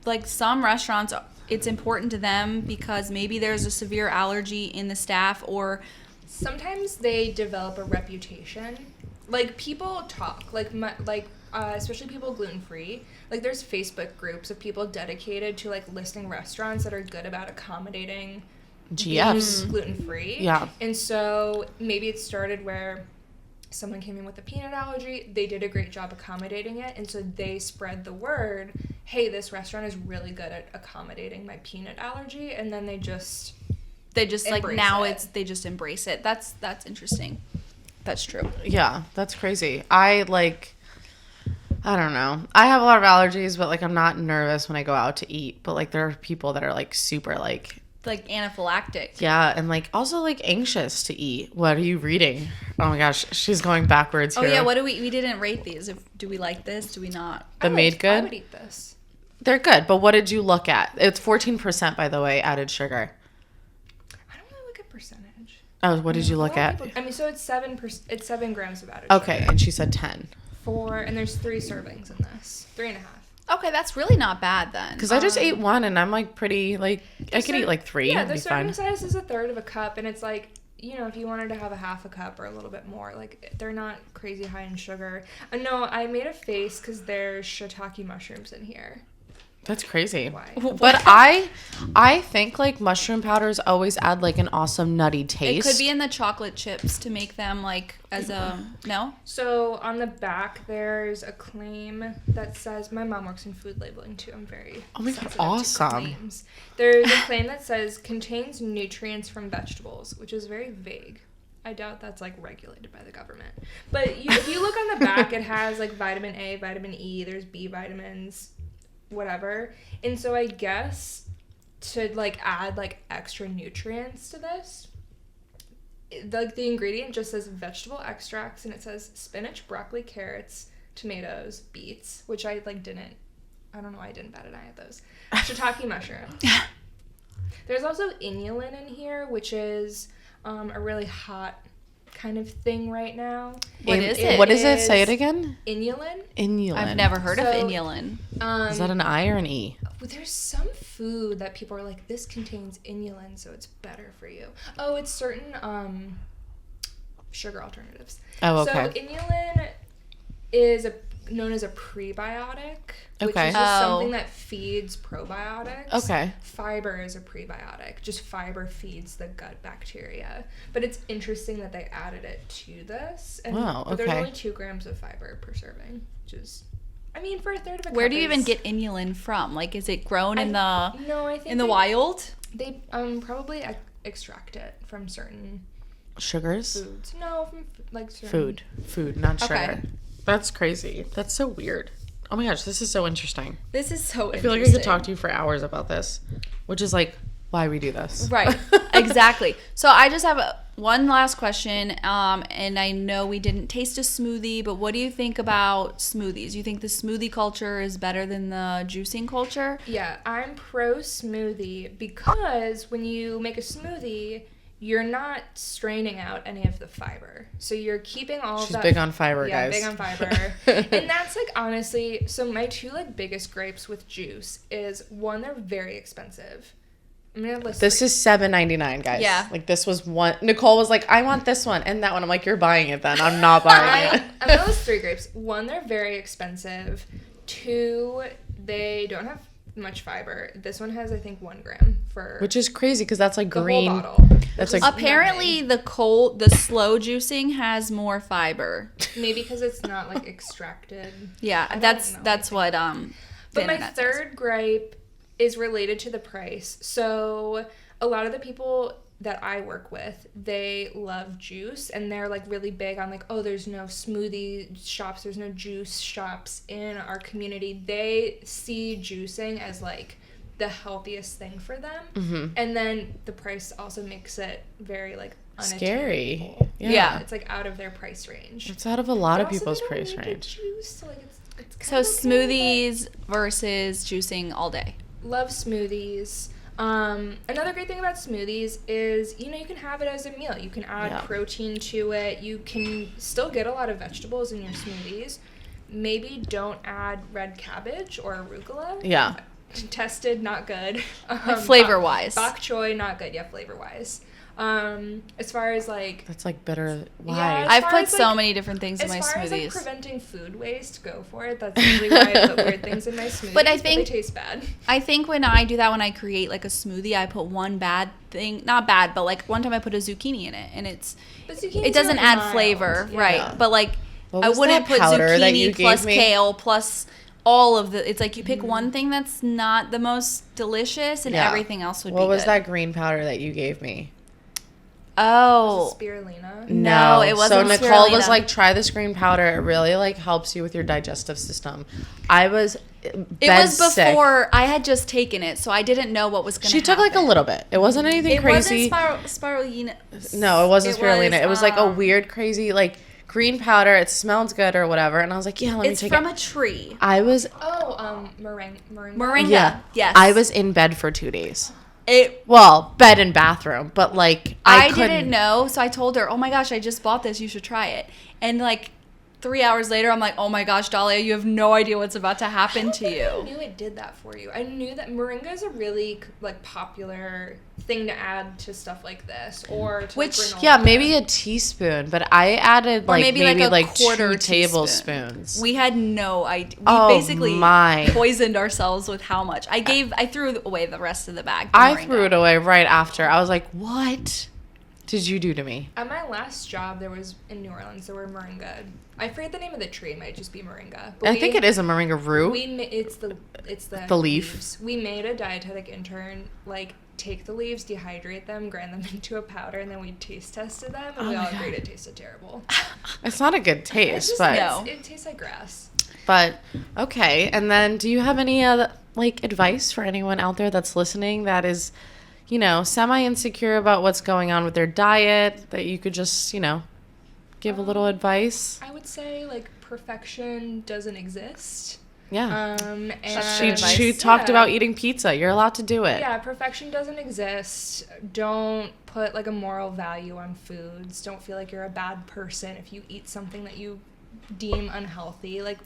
S2: like some restaurants, it's important to them because maybe there's a severe allergy in the staff, or
S3: sometimes they develop a reputation. Like people talk, especially people gluten-free. Like there's Facebook groups of people dedicated to like listing restaurants that are good about accommodating
S1: GFs.
S3: Gluten-free.
S1: Yeah.
S3: And so maybe it started where someone came in with a peanut allergy. They did a great job accommodating it. And so they spread the word, hey, this restaurant is really good at accommodating my peanut allergy. And then they just like now they just embrace it. That's interesting. That's true.
S1: Yeah, that's crazy. I don't know. I have a lot of allergies, but like I'm not nervous when I go out to eat. But like there are people that are like super like
S2: anaphylactic.
S1: Yeah, and like also like anxious to eat. What are you reading? Oh my gosh, she's going backwards here.
S2: Oh yeah, what do we didn't rate these. Do we like this? Do we not?
S1: Made good?
S3: I would eat this.
S1: They're good, but what did you look at? It's 14%, by the way, added sugar.
S3: I don't really look at percentage.
S1: Oh, what did you look at?
S3: So it's 7 grams of added
S1: sugar. Okay, and she said 10.
S3: And there's 3 servings in this. 3.5.
S2: Okay, that's really not bad then.
S1: Because I just ate one, and I'm like pretty like I could eat like 3.
S3: Yeah, the serving size is a third of a cup, and it's like, you know, if you wanted to have a half a cup or a little bit more, like they're not crazy high in sugar. No, I made a face because there's shiitake mushrooms in here.
S1: That's crazy.
S3: Why?
S1: But I think like mushroom powders always add like an awesome nutty taste.
S2: It could be in the chocolate chips to make them like as a no.
S3: So on the back there's a claim that says, my mom works in food labeling too. I'm very
S1: awesome.
S3: There's a claim that says contains nutrients from vegetables, which is very vague. I doubt that's like regulated by the government. But if you look on the back, it has like vitamin A, vitamin E. There's B vitamins. Whatever. And so I guess to like add like extra nutrients to this, the ingredient just says vegetable extracts, and it says spinach, broccoli, carrots, tomatoes, beets, which I like didn't, I don't know why I didn't bat an eye at those. Shiitake mushroom. There's also inulin in here, which is a really hot kind of thing right now.
S2: What is it?
S1: What is it? Say it again.
S3: Inulin.
S2: I've never heard of inulin.
S1: Is that an I or an E?
S3: There's some food that people are like, this contains inulin, so it's better for you. Oh, it's certain sugar alternatives.
S1: Oh, okay.
S3: So inulin is known as a prebiotic, which is just something that feeds probiotics.
S1: Okay.
S3: Fiber is a prebiotic. Just fiber feeds the gut bacteria. But it's interesting that they added it to this. And
S1: wow, okay.
S3: But there's only 2 grams of fiber per serving, which is I mean, for a third of a cup.
S2: Where do you even get inulin from? Like, is it grown in the
S3: I think
S2: the wild?
S3: They probably extract it from certain
S1: sugars.
S3: Foods. No, from like certain
S1: food, not sugar.
S2: Okay.
S1: That's crazy. That's so weird. Oh my gosh, this is so interesting.
S2: This is so interesting.
S1: I feel like I could talk to you for hours about this, which is like why we do this.
S2: Right. Exactly. So I just have one last question, and I know we didn't taste a smoothie, but what do you think about smoothies? You think the smoothie culture is better than the juicing culture?
S3: Yeah, I'm pro smoothie because when you make a smoothie, you're not straining out any of the fiber. So you're keeping all of that.
S1: She's big on fiber, guys.
S3: Yeah, big on fiber. And that's like, honestly, so my two like biggest gripes with juice is, one, they're very expensive. I'm gonna list
S1: this is $7.99, guys.
S2: Yeah.
S1: Like this was one. Nicole was like, I want this one and that one. I'm like, you're buying it then. I'm not buying it.
S3: I'm gonna list 3 grapes. 1, they're very expensive. 2, they don't have much fiber. This one has, I think, 1 gram for.
S1: Which is crazy because that's like
S3: the
S1: green.
S3: whole bottle.
S1: That's like
S2: apparently the slow juicing has more fiber.
S3: Maybe because it's not like extracted.
S2: Yeah, that's what
S3: But my third gripe is related to the price. So a lot of the people that I work with, they love juice and they're like really big on like, oh, there's no smoothie shops, there's no juice shops in our community. They see juicing as like the healthiest thing for them. Mm-hmm. And then the price also makes it very like
S1: scary.
S2: Yeah.
S3: It's like out of their price range.
S1: It's out of a lot of people's price range.
S3: Juice, so like it's
S2: so smoothies versus juicing all day.
S3: Love smoothies. Another great thing about smoothies is, you can have it as a meal. You can add protein to it. You can still get a lot of vegetables in your smoothies. Maybe don't add red cabbage or arugula.
S1: Yeah.
S3: Tested, not good.
S2: Flavor-wise.
S3: Bok choy, not good. Yeah, flavor-wise. As far as like...
S1: That's like bitter. Why?
S3: Yeah,
S2: I've put so many different things in my smoothies.
S3: As far as like preventing food waste, go for it. That's usually why I put weird things in my smoothies,
S2: but I think
S3: they taste bad.
S2: I think when I do that, when I create like a smoothie, I put one bad thing, not bad, but like one time I put a zucchini in it, and it doesn't
S3: like
S2: add
S3: mild.
S2: flavor,
S3: Yeah.
S2: right? But like I wouldn't put zucchini plus kale plus all of the. It's like you pick one thing that's not the most delicious, and everything else would be good.
S1: What was that green powder that you gave me?
S2: Oh,
S3: spirulina?
S2: No, it wasn't.
S1: So Nicole was like, try this green powder. It really like helps you with your digestive system. I was
S2: It was before I had just taken it, so I didn't know what was going to happen.
S1: She took like a little bit. It wasn't anything crazy.
S2: It wasn't spirulina.
S1: No, it wasn't spirulina. It was like a weird, crazy, like green powder. It smells good or whatever. And I was like, yeah, let me take it.
S2: It's from a tree.
S1: I was.
S3: Moringa.
S2: Yeah. Yes.
S1: I was in bed for 2 days. Bed and bathroom, but like I
S2: didn't know, so I told her, "Oh my gosh, I just bought this. You should try it." And like 3 hours later, I'm like, "Oh my gosh, Dahlia, you have no idea what's about to happen to you."
S3: I knew it did that for you. I knew that moringa is a really like popular thing to add to stuff like this, or to granola.
S1: Maybe a teaspoon, but I added like maybe like
S2: quarter
S1: 2 tablespoons.
S2: We had no idea. We basically poisoned ourselves with how much. I threw away the rest of the bag.
S1: I threw it away right after. I was like, "What did you do to me?"
S3: At my last job, there was in New Orleans. There were moringa. I forget the name of the tree. It might just be moringa.
S1: But I think it is a moringa root.
S3: It's the
S1: leaf.
S3: Leaves. We made a dietetic intern like take the leaves, dehydrate them, grind them into a powder, and then we taste tested them, and we all agreed it tasted terrible.
S1: It's not a good taste,
S3: it tastes like grass.
S1: But okay, and then do you have any like advice for anyone out there that's listening that is, semi-insecure about what's going on with their diet, that you could just, give a little advice?
S3: I would say like perfection doesn't exist.
S1: Yeah.
S3: And
S1: she talked about eating pizza. You're allowed to do it.
S3: Yeah, perfection doesn't exist. Don't put like a moral value on foods. Don't feel like you're a bad person if you eat something that you deem unhealthy. Like,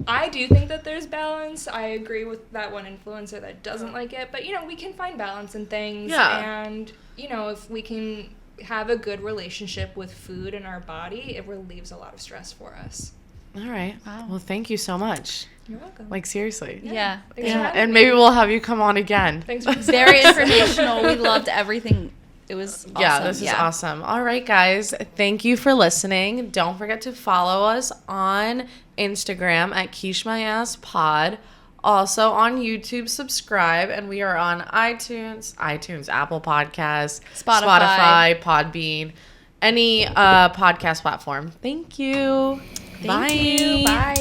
S3: I do think that there's balance. I agree with that one influencer that doesn't like it. But, we can find balance in things.
S1: Yeah.
S3: And, if we can have a good relationship with food in our body, it relieves a lot of stress for us.
S1: All right. Wow. Well, thank you so much.
S3: You're welcome.
S1: Like, seriously.
S3: Yeah.
S1: And maybe we'll have you come on again.
S3: Thanks for
S2: very informational. We loved everything It was awesome.
S1: Yeah, this is awesome. All right, guys. Thank you for listening. Don't forget to follow us on Instagram at KeishMyAssPod. Also on YouTube, subscribe. And we are on iTunes, Apple Podcasts, Spotify, Podbean, any podcast platform. Thank you.
S2: Thank you. Bye.